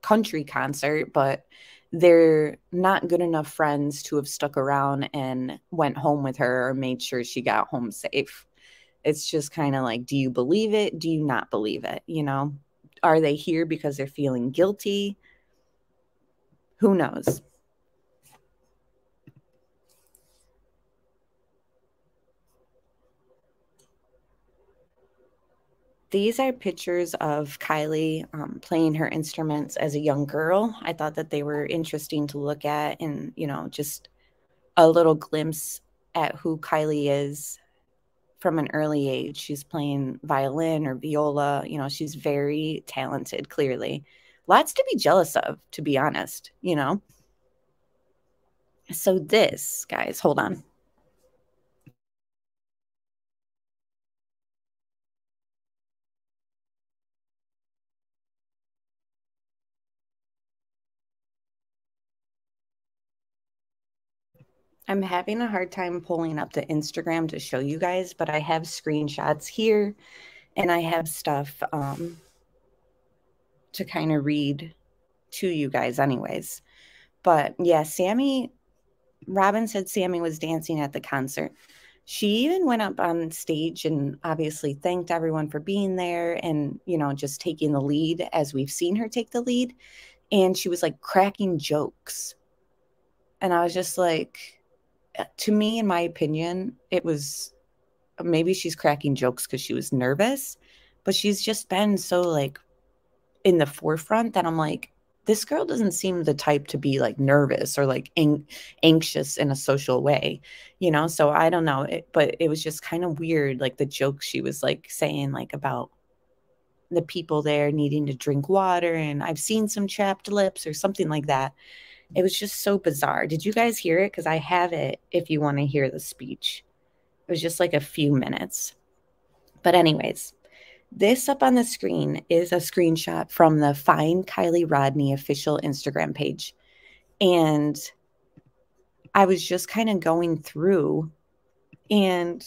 country concert, but they're not good enough friends to have stuck around and went home with her or made sure she got home safe. It's just kind of like, do you believe it? Do you not believe it? You know, are they here because they're feeling guilty? Who knows? These are pictures of Kiely playing her instruments as a young girl. I thought that they were interesting to look at, and, you know, just a little glimpse at who Kiely is from an early age. She's playing violin or viola. You know, she's very talented, clearly. Lots to be jealous of, to be honest, you know. So this, guys, hold on. I'm having a hard time pulling up the Instagram to show you guys, but I have screenshots here and I have stuff to kind of read to you guys anyways. But yeah, Robin said Sammy was dancing at the concert. She even went up on stage and obviously thanked everyone for being there and, you know, just taking the lead as we've seen her take the lead. And she was like cracking jokes. And I was just like, to me, in my opinion, it was maybe she's cracking jokes because she was nervous, but she's just been so like in the forefront that I'm like, this girl doesn't seem the type to be like nervous or like anxious in a social way, you know? So I don't know, but it was just kind of weird. Like the jokes she was like saying like about the people there needing to drink water. And I've seen some chapped lips or something like that. It was just so bizarre. Did you guys hear it? Because I have it if you want to hear the speech. It was just like a few minutes. But anyways, this up on the screen is a screenshot from the Find Kiely Rodni official Instagram page. And I was just kind of going through and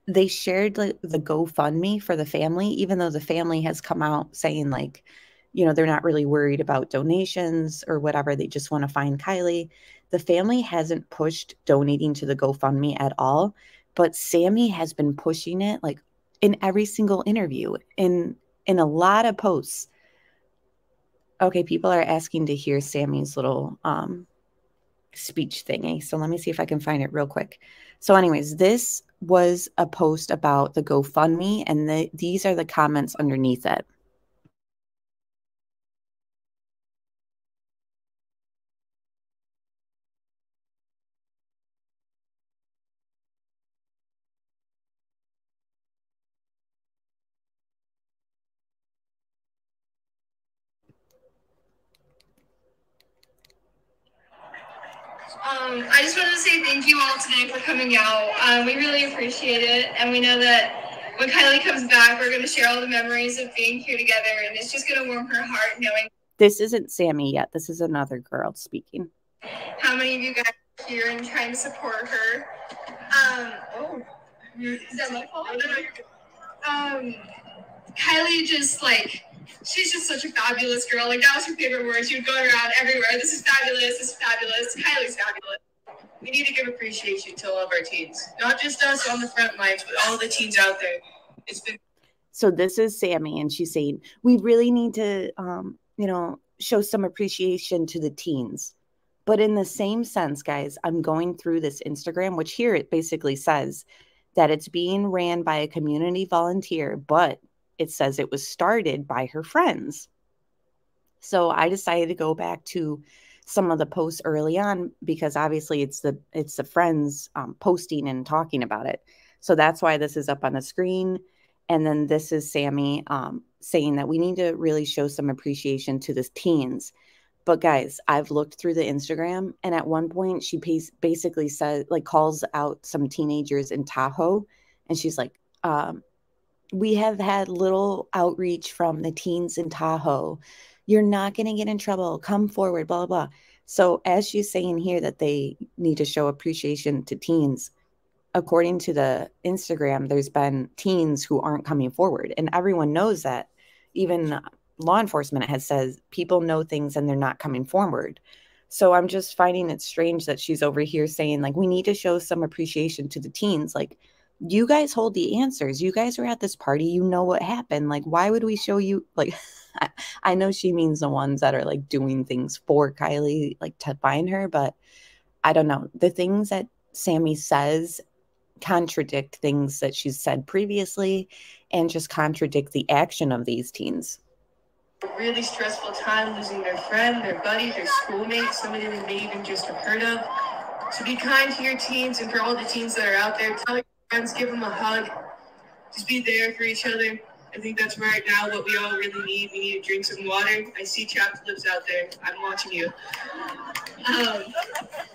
they shared like the GoFundMe for the family, even though the family has come out saying like, you know, they're not really worried about donations or whatever. They just want to find Kiely. The family hasn't pushed donating to the GoFundMe at all, but Sammy has been pushing it like in every single interview, in a lot of posts. Okay, people are asking to hear Sammy's little speech thingy. So let me see if I can find it real quick. So anyways, this was a post about the GoFundMe, and these are the comments underneath it. I just wanted to say thank you all today for coming out. We really appreciate it, and we know that when Kiely comes back, we're going to share all the memories of being here together, and it's just going to warm her heart knowing. This isn't Sammy yet. This is another girl speaking. How many of you guys are here and trying to support her? Is that my fault? Kiely just like, she's just such a fabulous girl. Like that was her favorite word. She would go around everywhere. This is fabulous. This is fabulous. Kiely's fabulous. We need to give appreciation to all of our teens, not just us on the front lines, but all the teens out there. It's been. So this is Sammy, and she's saying we really need to, you know, show some appreciation to the teens. But in the same sense, guys, I'm going through this Instagram, which here it basically says that it's being ran by a community volunteer, but it says it was started by her friends. So I decided to go back to some of the posts early on because obviously it's the friends posting and talking about it. So that's why this is up on the screen. And then this is Sammy saying that we need to really show some appreciation to the teens. But guys, I've looked through the Instagram, and at one point she basically says, like, calls out some teenagers in Tahoe, and she's like, We have had little outreach from the teens in Tahoe. You're not going to get in trouble. Come forward, blah, blah, blah. So as she's saying here that they need to show appreciation to teens, according to the Instagram, there's been teens who aren't coming forward. And everyone knows that. Even law enforcement has said people know things and they're not coming forward. So I'm just finding it strange that she's over here saying, like, we need to show some appreciation to the teens. Like, you guys hold the answers. You guys were at this party. You know what happened. Like, why would we show you? Like, I know she means the ones that are like doing things for Kiely, like to find her, but I don't know. The things that Sammy says contradict things that she's said previously and just contradict the action of these teens. Really stressful time losing their friend, their buddy, their schoolmate, somebody they may even just have heard of. So be kind to your teens, and for all the teens that are out there, tell your friends, give them a hug. Just be there for each other. I think that's right now what we all really need. We need to drink some water. I see chapped lips out there. I'm watching you.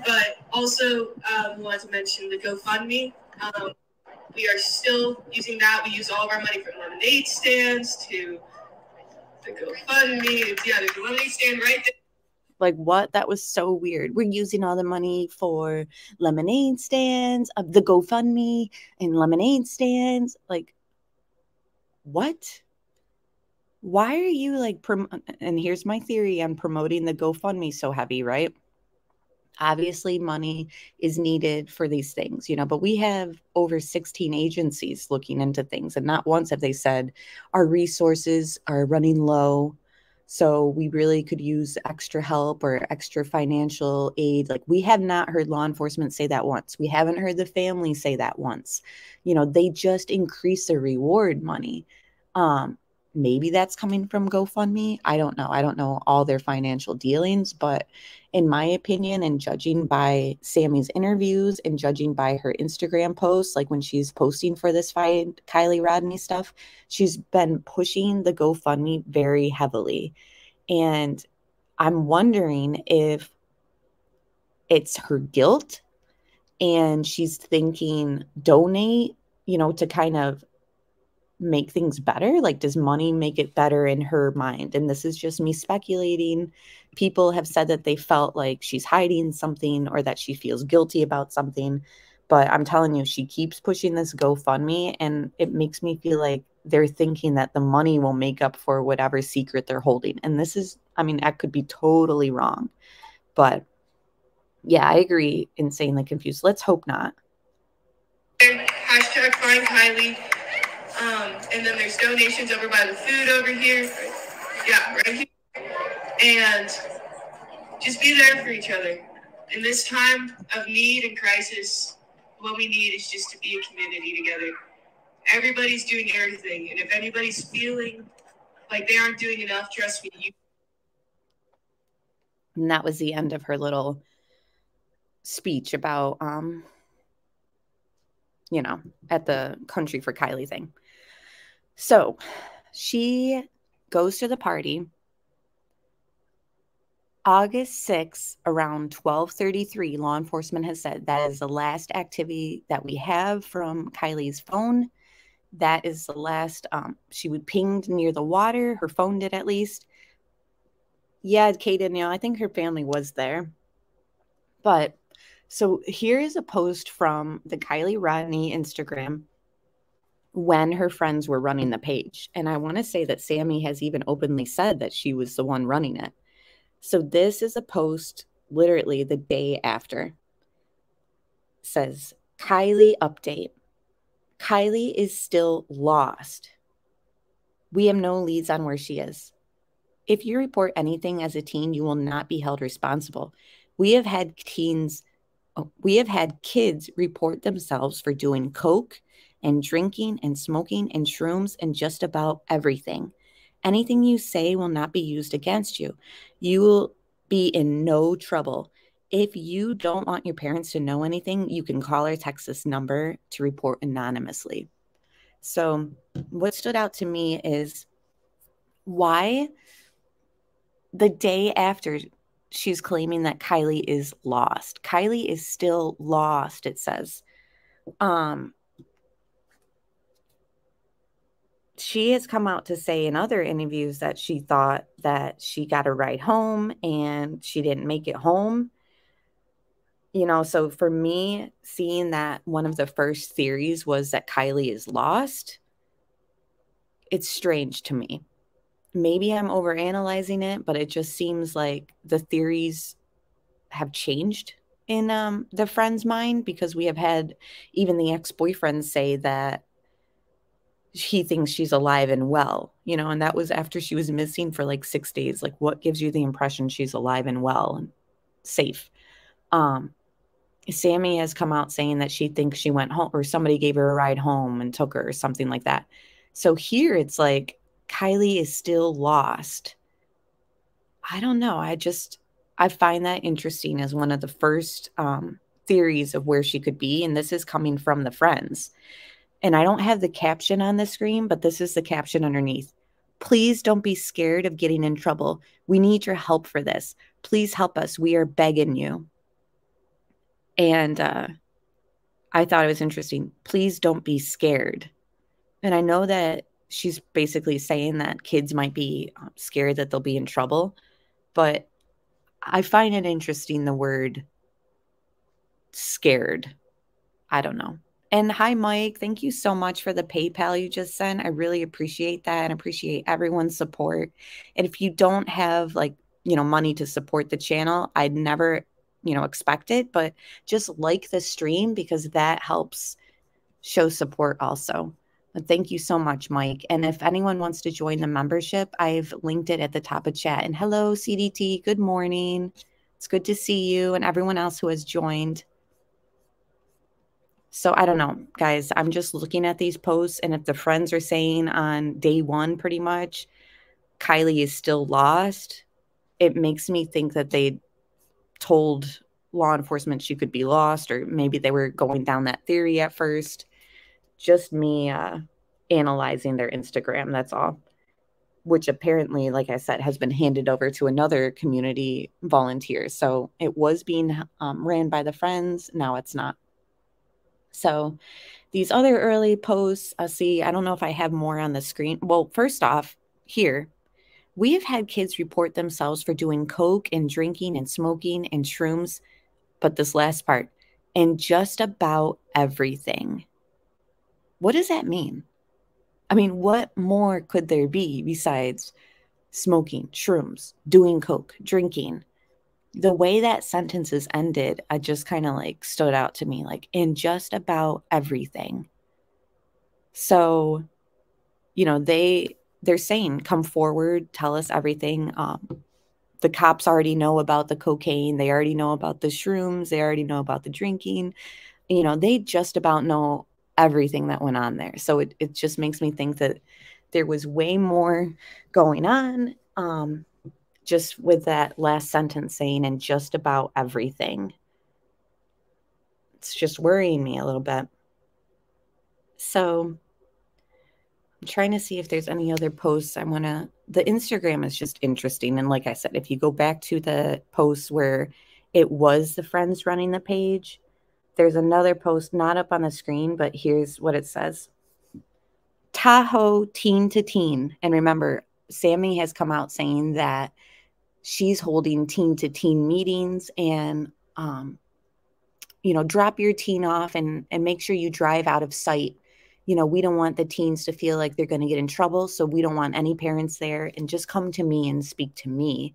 But also, we want to mention the GoFundMe. We are still using that. We use all of our money from lemonade stands to the GoFundMe. Yeah, there's a lemonade stand right there. Like, what? That was so weird. We're using all the money for lemonade stands, the GoFundMe and lemonade stands. Like, what? Why are you like, and here's my theory on promoting the GoFundMe so heavy, right? Obviously, money is needed for these things, you know, but we have over 16 agencies looking into things. And not once have they said our resources are running low, so we really could use extra help or extra financial aid. Like, we have not heard law enforcement say that once. We haven't heard the family say that once. You know, they just increase the reward money. Maybe that's coming from GoFundMe. I don't know. I don't know all their financial dealings, but in my opinion, and judging by Sammy's interviews and judging by her Instagram posts, like when she's posting for this fight, Kiely Rodni stuff, she's been pushing the GoFundMe very heavily. And I'm wondering if it's her guilt and she's thinking donate, you know, to kind of make things better. Like, does money make it better in her mind? And this is just me speculating. People have said that they felt like she's hiding something or that she feels guilty about something, but I'm telling you, she keeps pushing this GoFundMe, and it makes me feel like they're thinking that the money will make up for whatever secret they're holding. And this is, I mean, I could be totally wrong, but yeah, I agree, insanely confused. Let's hope not. Hashtag find Kiely. And then there's donations over by the food over here. Yeah, right here. And just be there for each other. In this time of need and crisis, what we need is just to be a community together. Everybody's doing everything. And if anybody's feeling like they aren't doing enough, trust me, you. And that was the end of her little speech about, you know, at the Country for Kiely thing. So she goes to the party August 6th around 12:33. Law enforcement has said that is the last activity that we have from Kiely's phone. That is the last, she would pinged near the water. Her phone did, at least. Yeah, Kaden, you know, I think her family was there. But so here is a post from the Kiely Rodni Instagram when her friends were running the page. And I want to say that Sammy has even openly said that she was the one running it. So this is a post literally the day after. It says, Kiely update. Kiely is still lost. We have no leads on where she is. If you report anything as a teen, you will not be held responsible. We have had kids report themselves for doing coke and drinking and smoking and shrooms and just about everything. Anything you say will not be used against you. You will be in no trouble. If you don't want your parents to know anything, you can call or text this number to report anonymously. So what stood out to me is why the day after she's claiming that Kiely is lost. Kiely is still lost, it says. she has come out to say in other interviews that she thought that she got a ride home and she didn't make it home. You know, so for me, seeing that one of the first theories was that Kiely is lost, it's strange to me. Maybe I'm overanalyzing it, but it just seems like the theories have changed in the friend's mind, because we have had even the ex-boyfriend say that he thinks she's alive and well, you know, and that was after she was missing for like 6 days. Like, what gives you the impression she's alive and well and safe? Sammy has come out saying that she thinks she went home, or somebody gave her a ride home and took her, or something like that. So here it's like Kiely is still lost. I don't know. I find that interesting as one of the first theories of where she could be. And this is coming from the friends. And I don't have the caption on the screen, but this is the caption underneath. Please don't be scared of getting in trouble. We need your help for this. Please help us. We are begging you. And I thought it was interesting. Please don't be scared. And I know that she's basically saying that kids might be scared that they'll be in trouble, but I find it interesting, the word scared. I don't know. And hi, Mike. Thank you so much for the PayPal you just sent. I really appreciate that and appreciate everyone's support. And if you don't have, like, you know, money to support the channel, I'd never, you know, expect it, but just like the stream, because that helps show support also. But thank you so much, Mike. And if anyone wants to join the membership, I've linked it at the top of chat. And hello, CDT. Good morning. It's good to see you and everyone else who has joined. So I don't know, guys. I'm just looking at these posts, and if the friends are saying on day one, pretty much, Kiely is still lost, it makes me think that they told law enforcement she could be lost, or maybe they were going down that theory at first. Just me analyzing their Instagram, that's all. Which apparently, like I said, has been handed over to another community volunteer. So it was being ran by the friends. Now it's not. So these other early posts, see, I don't know if I have more on the screen. Well, first off, here, we have had kids report themselves for doing coke and drinking and smoking and shrooms. But this last part, and just about everything. What does that mean? I mean, what more could there be besides smoking, shrooms, doing coke, drinking? The way that sentence is ended, I just kind of like stood out to me, like, in just about everything. So, you know, they're saying, come forward, tell us everything. The cops already know about the cocaine. They already know about the shrooms. They already know about the drinking. You know, they just about know everything that went on there. So it just makes me think that there was way more going on, just with that last sentence saying, and just about everything. It's just worrying me a little bit. So I'm trying to see if there's any other posts I want to. The Instagram is just interesting. And like I said, if you go back to the posts where it was the friends running the page, there's another post not up on the screen, but here's what it says. Tahoe teen to teen. And remember, Sammy has come out saying that she's holding teen to teen meetings, and, you know, drop your teen off and make sure you drive out of sight. You know, we don't want the teens to feel like they're going to get in trouble. So we don't want any parents there, and just come to me and speak to me.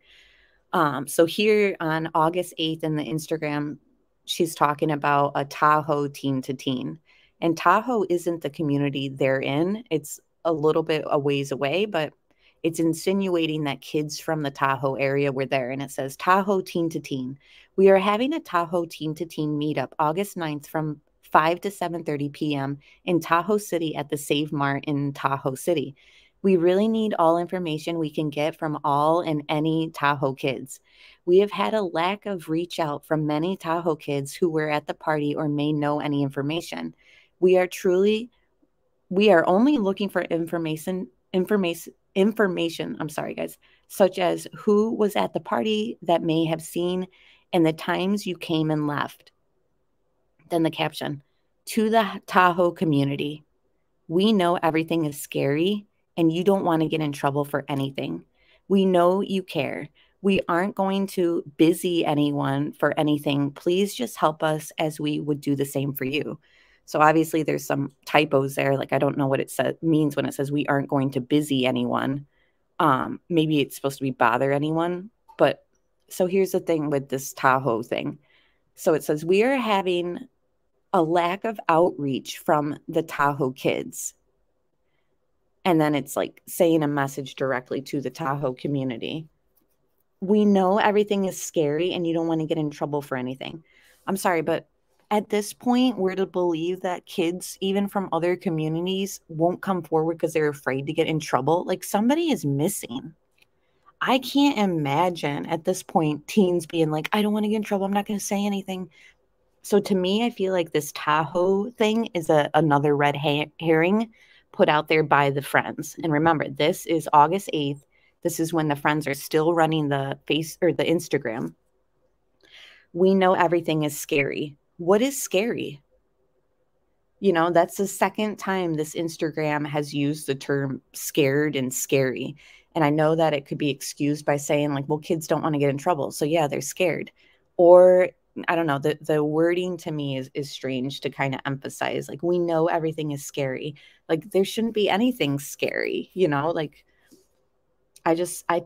So here on August 8th in the Instagram, she's talking about a Tahoe teen to teen. And Tahoe isn't the community they're in. It's a little bit a ways away, but it's insinuating that kids from the Tahoe area were there. And it says Tahoe teen to teen. We are having a Tahoe teen to teen meetup August 9th from 5 to 7:30 p.m. in Tahoe City at the Save Mart in Tahoe City. We really need all information we can get from all and any Tahoe kids. We have had a lack of reach out from many Tahoe kids who were at the party or may know any information. We are only looking for information, I'm sorry, guys, such as who was at the party that may have seen and the times you came and left. Then the caption, to the Tahoe community. We know everything is scary and you don't want to get in trouble for anything. We know you care. We aren't going to busy anyone for anything. Please just help us as we would do the same for you. So obviously there's some typos there. Like, I don't know what it means when it says we aren't going to busy anyone. Maybe it's supposed to be bother anyone. But so here's the thing with this Tahoe thing. So it says we are having a lack of outreach from the Tahoe kids. And then it's like saying a message directly to the Tahoe community. We know everything is scary and you don't want to get in trouble for anything. I'm sorry, but at this point, we're to believe that kids, even from other communities, won't come forward because they're afraid to get in trouble. Like, somebody is missing. I can't imagine at this point teens being like, I don't want to get in trouble. I'm not going to say anything. So to me, I feel like this Tahoe thing is another red herring put out there by the friends. And remember, this is August 8th. This is when the friends are still running the the Instagram. We know everything is scary. What is scary? You know, that's the second time this Instagram has used the term scared and scary. And I know that it could be excused by saying like, well, kids don't want to get in trouble. So yeah, they're scared. Or I don't know, the wording to me is strange to kind of emphasize. Like, we know everything is scary. Like, there shouldn't be anything scary, you know? Like, I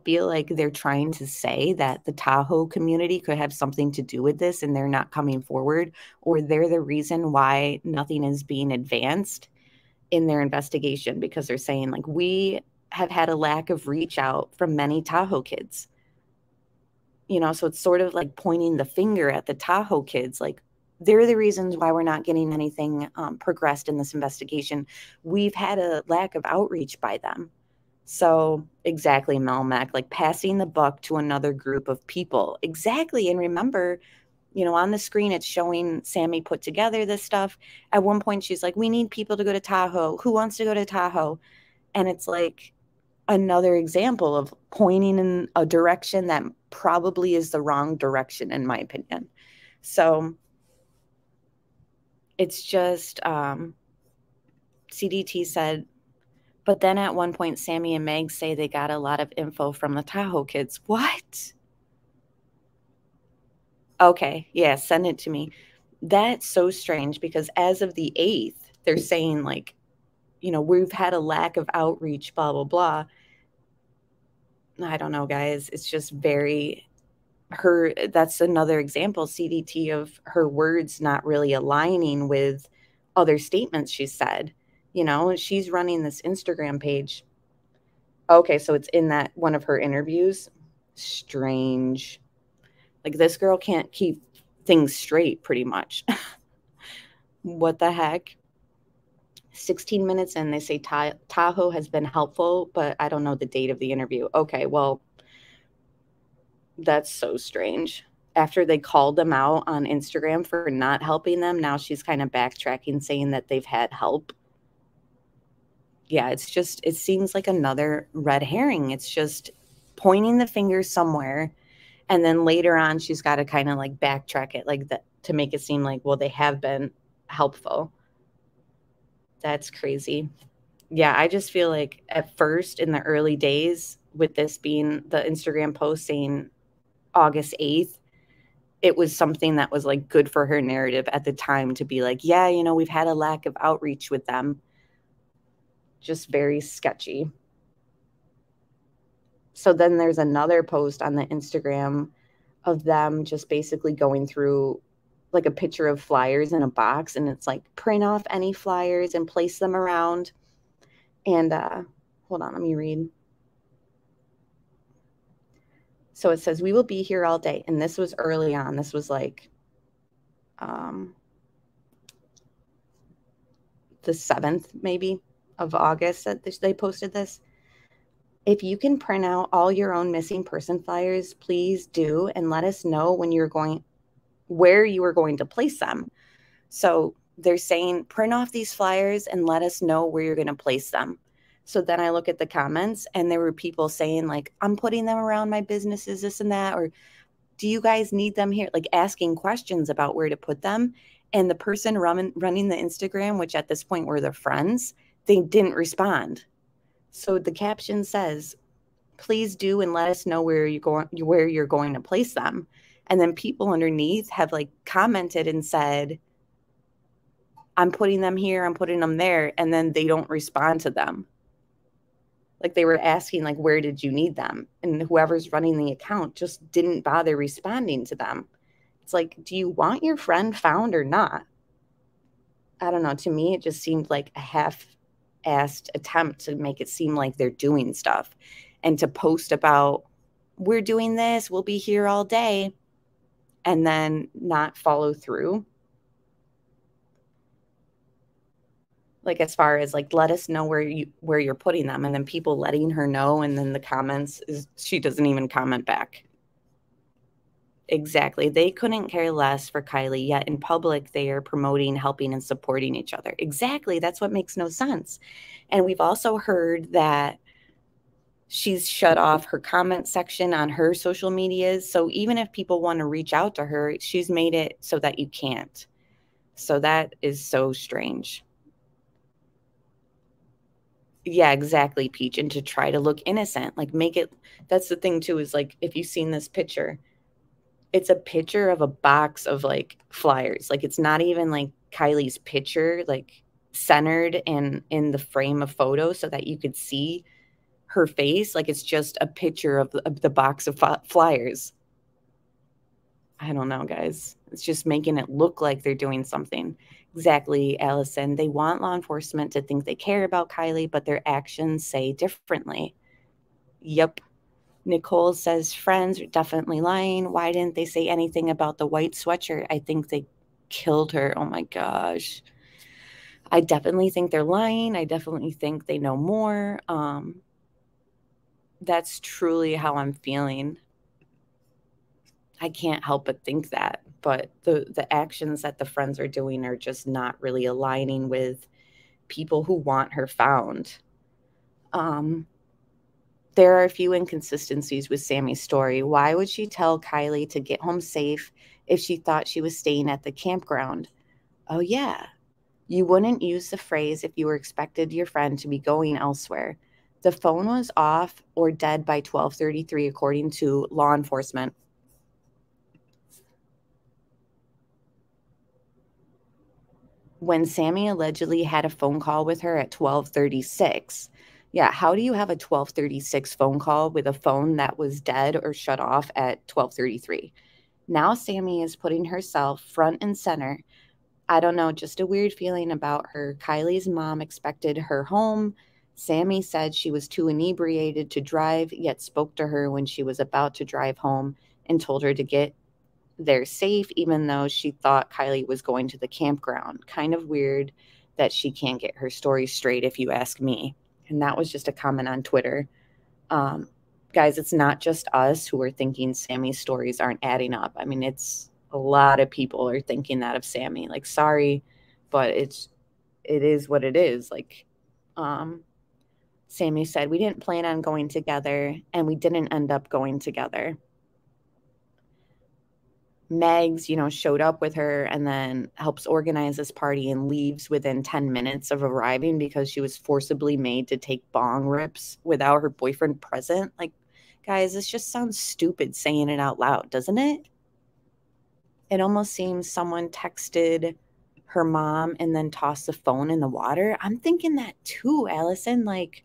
feel like they're trying to say that the Tahoe community could have something to do with this and they're not coming forward, or they're the reason why nothing is being advanced in their investigation, because they're saying like, we have had a lack of reach out from many Tahoe kids. You know, so it's sort of like pointing the finger at the Tahoe kids. Like, they're the reasons why we're not getting anything progressed in this investigation. We've had a lack of outreach by them. So exactly, Melmac, like passing the buck to another group of people. Exactly. And remember, you know, on the screen, it's showing Sammy put together this stuff. At one point, she's like, we need people to go to Tahoe. Who wants to go to Tahoe? And it's like another example of pointing in a direction that probably is the wrong direction, in my opinion. So it's just, CDT said, but then at one point, Sammy and Meg say they got a lot of info from the Tahoe kids. What? Okay, yeah, send it to me. That's so strange, because as of the 8th, they're saying like, you know, we've had a lack of outreach, blah, blah, blah. I don't know, guys. It's just very that's another example, CDT, of her words not really aligning with other statements she said. You know, she's running this Instagram page. Okay, so it's in that one of her interviews. Strange. Like, this girl can't keep things straight, pretty much. What the heck? 16 minutes in, they say Tahoe has been helpful, but I don't know the date of the interview. Okay, well, that's so strange. After they called them out on Instagram for not helping them, now she's kind of backtracking, saying that they've had help. Yeah, it's just, it seems like another red herring. It's just pointing the finger somewhere. And then later on, she's got to kind of like backtrack it like that to make it seem like, well, they have been helpful. That's crazy. Yeah, I just feel like at first in the early days, with this being the Instagram post saying August 8th, it was something that was like good for her narrative at the time to be like, yeah, you know, we've had a lack of outreach with them. Just very sketchy. So then there's another post on the Instagram of them just basically going through like a picture of flyers in a box, and it's like, print off any flyers and place them around. And hold on, let me read. So it says, we will be here all day. And this was early on. This was like the 7th maybe of August that they posted this. If you can print out all your own missing person flyers, please do, and let us know when where you are going to place them. So they're saying, print off these flyers and let us know where you're going to place them. So then I look at the comments, and there were people saying like, I'm putting them around my businesses, this and that, or do you guys need them here? Like, asking questions about where to put them. And the person running the Instagram, which at this point were their friends, they didn't respond. So the caption says, please do and let us know where you're going to place them. And then people underneath have like commented and said, I'm putting them here, I'm putting them there, and then they don't respond to them. Like they were asking, like, where did you need them? And whoever's running the account just didn't bother responding to them. It's like, do you want your friend found or not? I don't know. To me, it just seemed like a half-assed attempt to make it seem like they're doing stuff and to post about, we're doing this, we'll be here all day, and then not follow through. Like as far as like, let us know where you're putting them, and then people letting her know, and then the comments is she doesn't even comment back. Exactly. They couldn't care less for Kiely, yet in public they are promoting, helping, and supporting each other. Exactly. That's what makes no sense. And we've also heard that she's shut off her comment section on her social medias. So even if people want to reach out to her, she's made it so that you can't. So that is so strange. Yeah, exactly, Peach. And to try to look innocent, like make it, that's the thing too, is like, if you've seen this picture, it's a picture of a box of like flyers. Like it's not even like Kiely's picture, like centered in the frame of photo so that you could see her face. Like it's just a picture of the box of flyers. I don't know, guys. It's just making it look like they're doing something. Exactly, Allison. They want law enforcement to think they care about Kiely, but their actions say differently. Yep. Nicole says, friends are definitely lying. Why didn't they say anything about the white sweatshirt? I think they killed her. Oh my gosh. I definitely think they're lying. I definitely think they know more. That's truly how I'm feeling. I can't help but think that. But the actions that the friends are doing are just not really aligning with people who want her found. There are a few inconsistencies with Sammy's story. Why would she tell Kiely to get home safe if she thought she was staying at the campground? Oh, yeah. You wouldn't use the phrase if you were expected your friend to be going elsewhere. The phone was off or dead by 12:33, according to law enforcement. When Sammy allegedly had a phone call with her at 12:36. Yeah, how do you have a 12:36 phone call with a phone that was dead or shut off at 12:33? Now Sammy is putting herself front and center. I don't know, just a weird feeling about her. Kiely's mom expected her home. Sammy said she was too inebriated to drive, yet spoke to her when she was about to drive home and told her to get there safe, even though she thought Kiely was going to the campground. Kind of weird that she can't get her story straight, if you ask me. And that was just a comment on Twitter. Guys, it's not just us who are thinking Sammy's stories aren't adding up. I mean, it's a lot of people are thinking that of Sammy. Like, sorry, but it is what it is. Like, Sammy said, we didn't plan on going together, and we didn't end up going together. Megs, showed up with her and then helps organize this party and leaves within 10 minutes of arriving because she was forcibly made to take bong rips without her boyfriend present. Like, guys, this just sounds stupid saying it out loud, doesn't it? It almost seems someone texted her mom and then tossed the phone in the water. I'm thinking that too, Allison. Like,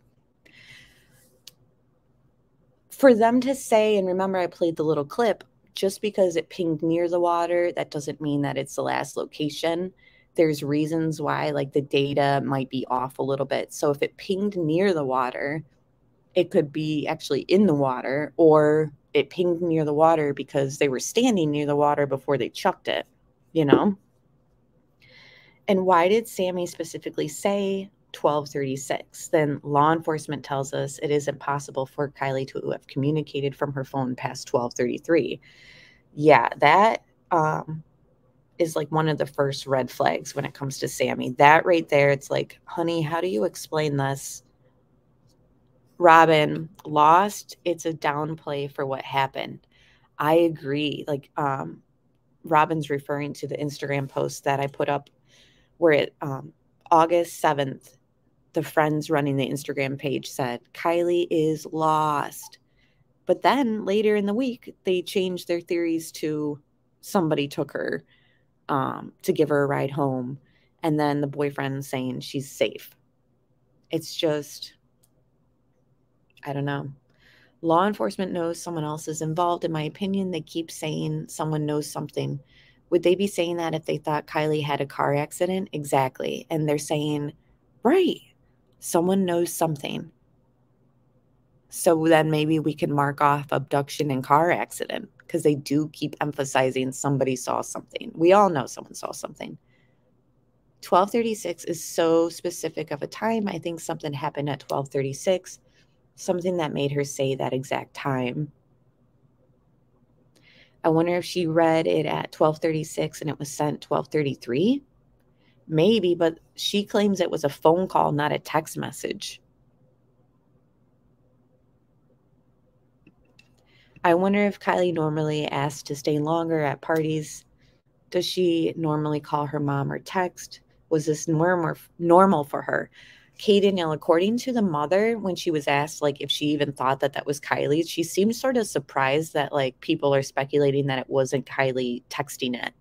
for them to say, and remember I played the little clip, just because it pinged near the water, that doesn't mean that it's the last location. There's reasons why, like, the data might be off a little bit. So if it pinged near the water, it could be actually in the water, or it pinged near the water because they were standing near the water before they chucked it, And why did Sammy specifically say 12:36? Then law enforcement tells us it isn't possible for Kiely to have communicated from her phone past 12:33. Yeah, that is like one of the first red flags when it comes to Sammy. That right there, it's like, honey, how do you explain this? Robin, lost, it's a downplay for what happened. I agree. Like, Robin's referring to the Instagram post that I put up where it August 7th, the friends running the Instagram page said, Kiely is lost. But then later in the week, they changed their theories to somebody took her to give her a ride home. And then the boyfriend saying she's safe. It's just, I don't know. Law enforcement knows someone else is involved. In my opinion, they keep saying someone knows something. Would they be saying that if they thought Kiely had a car accident? Exactly. And they're saying, right, someone knows something. So then maybe we can mark off abduction and car accident, because they do keep emphasizing somebody saw something. We all know someone saw something. 12:36 is so specific of a time. I think something happened at 12:36, something that made her say that exact time. I wonder if she read it at 12:36 and it was sent 12:33. Maybe, but she claims it was a phone call, not a text message. I wonder if Kiely normally asks to stay longer at parties. Does she normally call her mom or text? Was this normal for her? Kay Danielle, according to the mother, when she was asked like if she even thought that that was Kiely, she seemed sort of surprised that like people are speculating that it wasn't Kiely texting it.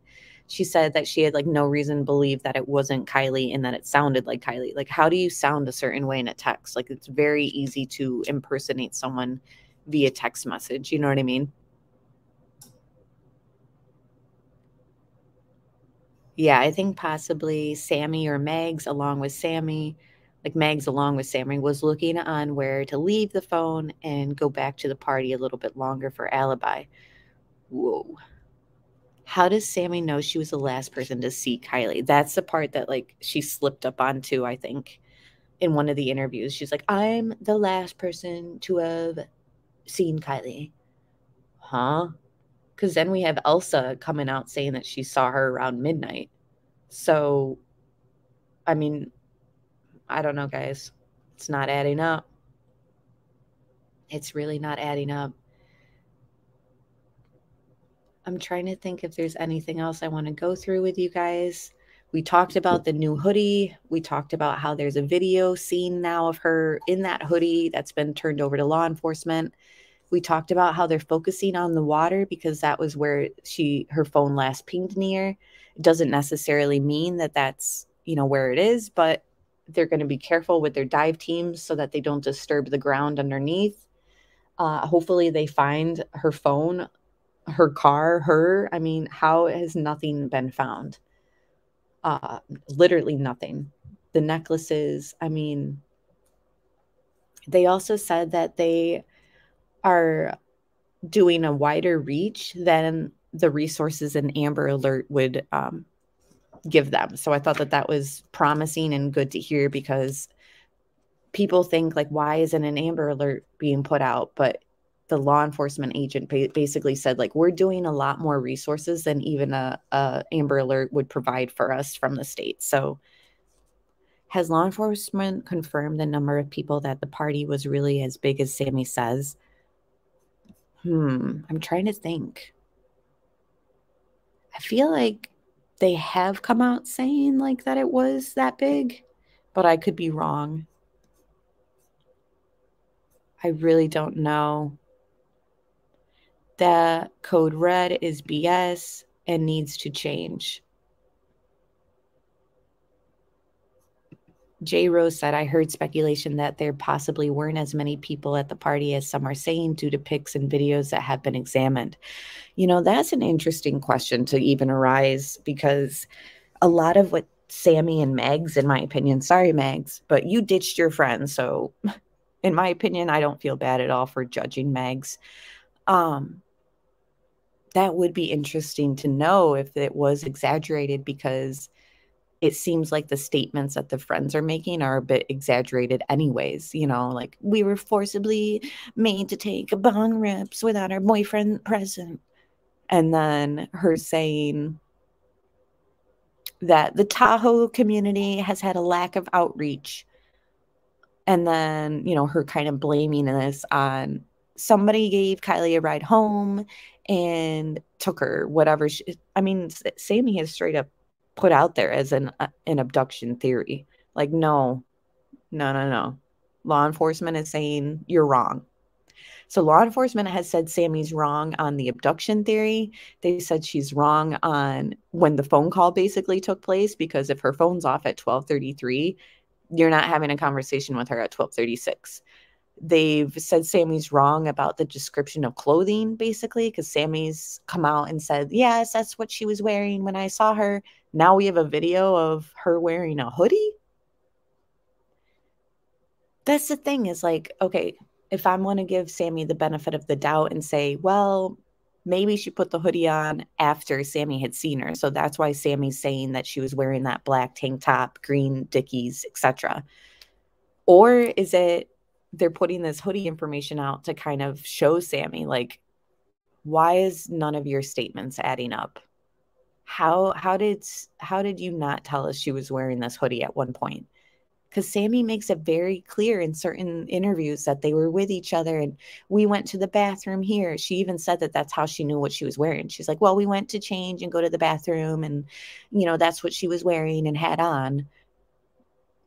She said that she had like no reason to believe that it wasn't Kiely and that it sounded like Kiely. Like, how do you sound a certain way in a text? Like, it's very easy to impersonate someone via text message. You know what I mean? Yeah, I think possibly Sammy or Megs along with Sammy, like Megs along with Sammy, was looking on where to leave the phone and go back to the party a little bit longer for alibi. Whoa. How does Sammy know she was the last person to see Kiely? That's the part that like she slipped up onto, I think, in one of the interviews. She's like, I'm the last person to have seen Kiely. Huh? Because then we have Elsa coming out saying that she saw her around midnight. So, I mean, I don't know, guys. It's not adding up. It's really not adding up. I'm trying to think if there's anything else I want to go through with you guys. We talked about the new hoodie. We talked about how there's a video scene now of her in that hoodie that's been turned over to law enforcement. We talked about how they're focusing on the water because that was where her phone last pinged near. It doesn't necessarily mean that that's, where it is, but they're going to be careful with their dive teams so that they don't disturb the ground underneath. Hopefully they find her phone, her car, her. I mean, how has nothing been found? Literally nothing. The necklaces, I mean, they also said that they are doing a wider reach than the resources an Amber Alert would give them. So I thought that that was promising and good to hear, because people think like, why isn't an Amber Alert being put out? But the law enforcement agent basically said like, we're doing a lot more resources than even a Amber Alert would provide for us from the state. So has law enforcement confirmed the number of people that the party was really as big as Sammy says? I'm trying to think. I feel like they have come out saying like that it was that big, but I could be wrong. I really don't know. The code red is BS and needs to change. J. Rose said, I heard speculation that there possibly weren't as many people at the party as some are saying due to pics and videos that have been examined. That's an interesting question to even arise, because a lot of what Sammy and Megs, in my opinion, sorry, Megs, but you ditched your friend. So in my opinion, I don't feel bad at all for judging Megs. That would be interesting to know if it was exaggerated, because it seems like the statements that the friends are making are a bit exaggerated anyways. Like, we were forcibly made to take bong rips without our boyfriend present. And then her saying that the Tahoe community has had a lack of outreach. And then, her kind of blaming this on somebody gave Kiely a ride home and took her, whatever. Sammy has straight up put out there as an abduction theory. Like, no, No, no, no. Law enforcement is saying you're wrong. So law enforcement has said Sammy's wrong on the abduction theory. They said she's wrong on when the phone call basically took place, because if her phone's off at 12:33, you're not having a conversation with her at 12:36. They've said Sammy's wrong about the description of clothing, basically, because Sammy's come out and said, yes, that's what she was wearing when I saw her. Now we have a video of her wearing a hoodie. That's the thing, is like, okay, if I want to give Sammy the benefit of the doubt and say, well, maybe she put the hoodie on after Sammy had seen her. So that's why Sammy's saying that she was wearing that black tank top, green Dickies, etc. Or is it they're putting this hoodie information out to kind of show Sammy, like, why is none of your statements adding up? How did you not tell us she was wearing this hoodie at one point? Because Sammy makes it very clear in certain interviews that they were with each other and we went to the bathroom here. She even said that that's how she knew what she was wearing. She's like, well, we went to change and go to the bathroom and, that's what she was wearing and had on.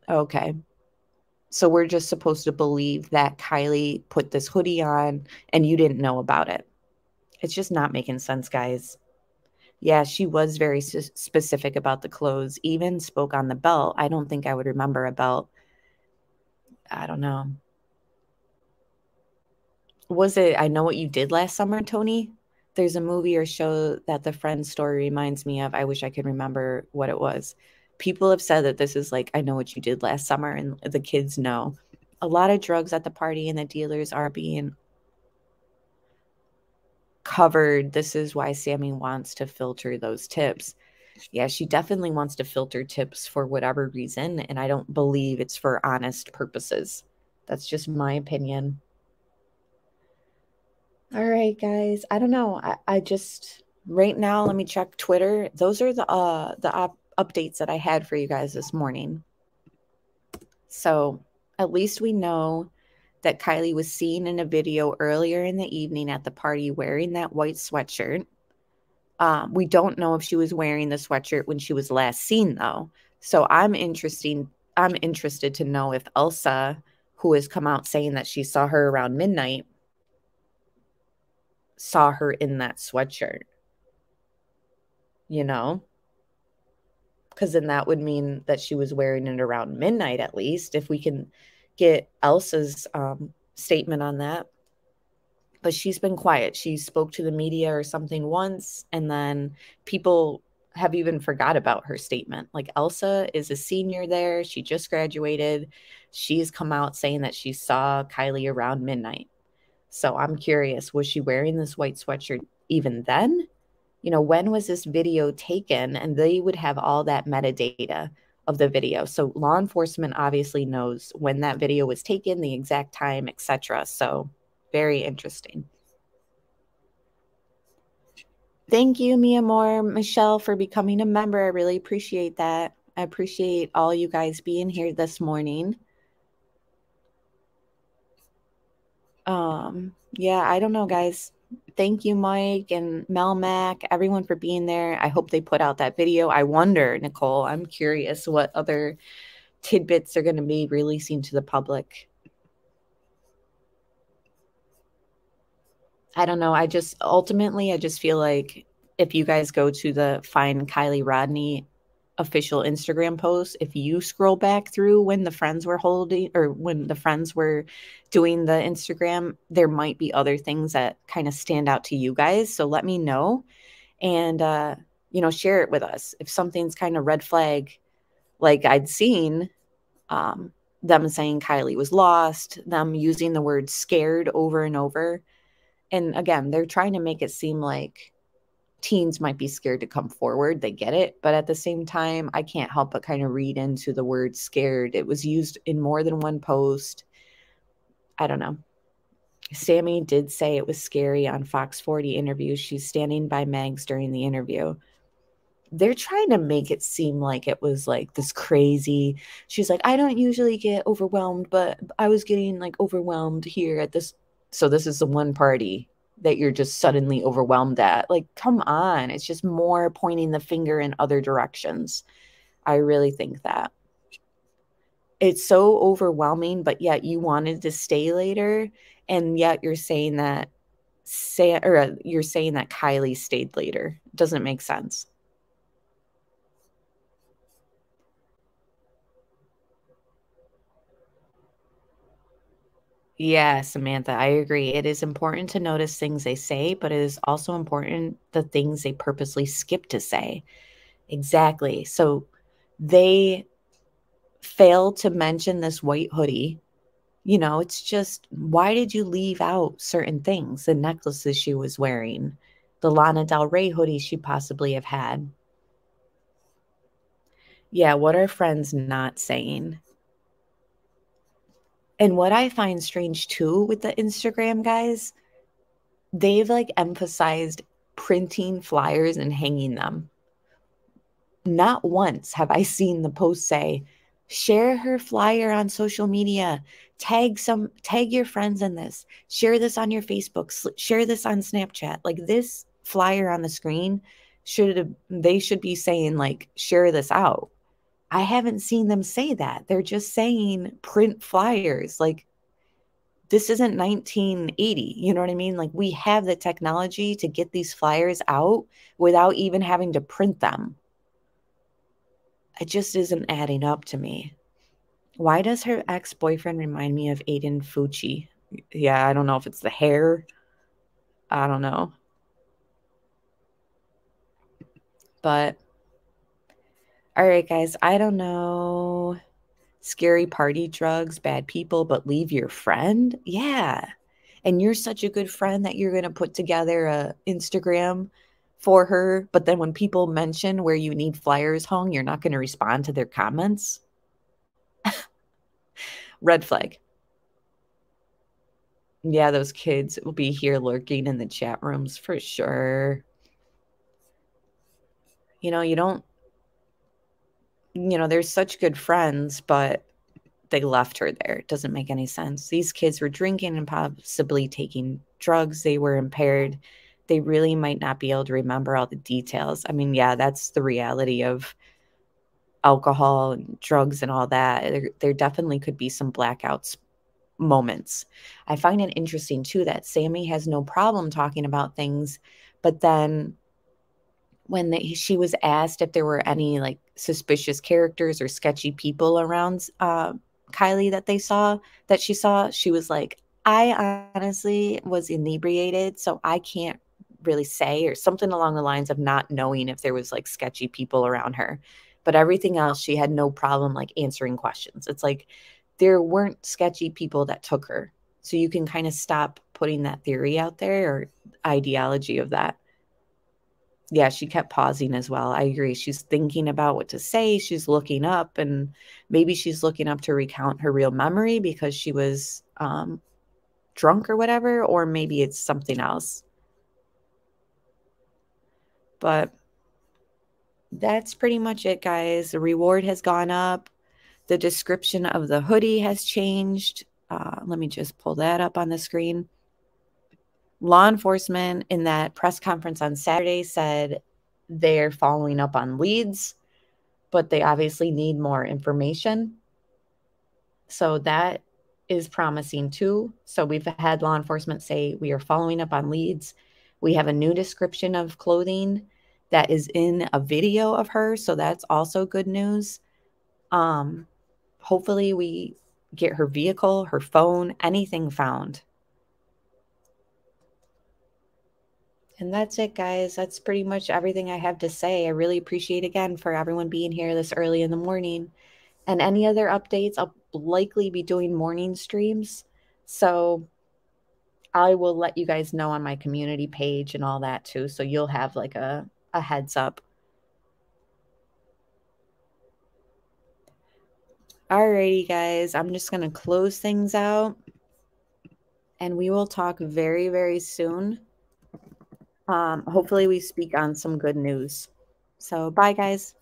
Okay. So we're just supposed to believe that Kiely put this hoodie on and you didn't know about it. It's just not making sense, guys. Yeah, she was very specific about the clothes, even spoke on the belt. I don't think I would remember a belt. I don't know. Was it I Know What You Did Last Summer, Tony? There's a movie or show that the Friends story reminds me of. I wish I could remember what it was. People have said that this is like I Know What You Did Last Summer, and the kids know. A lot of drugs at the party and the dealers are being covered. This is why Sammy wants to filter those tips. Yeah, she definitely wants to filter tips for whatever reason, and I don't believe it's for honest purposes. That's just my opinion. All right, guys. I don't know. I just right now, let me check Twitter. Those are the updates that I had for you guys this morning. So at least we know that Kiely was seen in a video earlier in the evening at the party wearing that white sweatshirt. We don't know if she was wearing the sweatshirt when she was last seen, though. So I'm interested to know if Elsa, who has come out saying that she saw her around midnight, saw her in that sweatshirt. Because then that would mean that she was wearing it around midnight, at least, if we can get Elsa's statement on that. But she's been quiet. She spoke to the media or something once, and then people have even forgot about her statement. Like, Elsa is a senior there. She just graduated. She's come out saying that she saw Kiely around midnight. So I'm curious, was she wearing this white sweatshirt even then? When was this video taken? And they would have all that metadata of the video. So law enforcement obviously knows when that video was taken, the exact time, etc. So very interesting. Thank you, Mia Moore, Michelle, for becoming a member. I really appreciate that. I appreciate all you guys being here this morning. Yeah, I don't know, guys. Thank you, Mike and Mel Mac, everyone for being there. I hope they put out that video. I wonder, Nicole, I'm curious what other tidbits they're going to be releasing to the public. I don't know. I just feel like if you guys go to the Find Kiely Rodni official Instagram post, if you scroll back through when the friends were holding or when the friends were doing the Instagram, there might be other things that kind of stand out to you guys. So let me know and, share it with us. If something's kind of red flag, like I'd seen them saying Kiely was lost, them using the word scared over and over. And again, they're trying to make it seem like teens might be scared to come forward. They get it. But at the same time, I can't help but kind of read into the word scared. It was used in more than one post. I don't know. Sammy did say it was scary on Fox 40 interview. She's standing by Megs during the interview. They're trying to make it seem like it was like this crazy. She's like, I don't usually get overwhelmed, but I was getting like overwhelmed here at this. So this is the one party that you're just suddenly overwhelmed at. Like, come on. It's just more pointing the finger in other directions. I really think that. it's so overwhelming, but yet you wanted to stay later, and yet you're saying that you're saying that Kiely stayed later. Doesn't make sense. Yeah, Samantha, I agree. It is important to notice things they say, but it is also important the things they purposely skip to say. Exactly. So they fail to mention this white hoodie. You know, it's just, why did you leave out certain things? The necklaces she was wearing, the Lana Del Rey hoodie she possibly have had. Yeah, what are friends not saying? And what I find strange too with the Instagram guys, they've like emphasized printing flyers and hanging them. Not once have I seen the post say, share her flyer on social media, tag your friends in this, share this on your Facebook, share this on Snapchat. Like this flyer on the screen they should be saying like, share this out. I haven't seen them say that. They're just saying print flyers. Like this isn't 1980. You know what I mean? Like we have the technology to get these flyers out without even having to print them. It just isn't adding up to me. Why does her ex-boyfriend remind me of Aiden Fucci? Yeah, I don't know if it's the hair. I don't know. But, all right, guys, I don't know. Scary party drugs, bad people, but leave your friend? Yeah. And you're such a good friend that you're going to put together a Instagram for her, but then when people mention where you need flyers hung, you're not going to respond to their comments? Red flag. Yeah, those kids will be here lurking in the chat rooms for sure. You know, they're such good friends, but they left her there. It doesn't make any sense. These kids were drinking and possibly taking drugs. They were impaired. They really might not be able to remember all the details. I mean, yeah, that's the reality of alcohol and drugs and all that. There definitely could be some blackouts moments. I find it interesting too that Sammy has no problem talking about things, but then when she was asked if there were any like suspicious characters or sketchy people around Kiely that she saw, she was like, I honestly was inebriated, so I can't really say, or something along the lines of not knowing if there was like sketchy people around her. But everything else, she had no problem like answering questions. It's like there weren't sketchy people that took her. So you can kind of stop putting that theory out there or ideology of that. Yeah, she kept pausing as well. I agree. She's thinking about what to say. She's looking up, and maybe she's looking up to recount her real memory because she was drunk or whatever, or maybe it's something else. But that's pretty much it, guys. The reward has gone up. The description of the hoodie has changed. Let me just pull that up on the screen. Law enforcement in that press conference on Saturday said they're following up on leads, but they obviously need more information. So that is promising too. So we've had law enforcement say we are following up on leads. We have a new description of clothing that is in a video of her. So that's also good news. Hopefully we get her vehicle, her phone, anything found. And that's it, guys. That's pretty much everything I have to say. I really appreciate again for everyone being here this early in the morning. And any other updates, I'll likely be doing morning streams. So I will let you guys know on my community page and all that too. So you'll have like a heads up. Alrighty, guys. I'm just going to close things out. And we will talk very, very soon. Hopefully we speak on some good news. So bye, guys.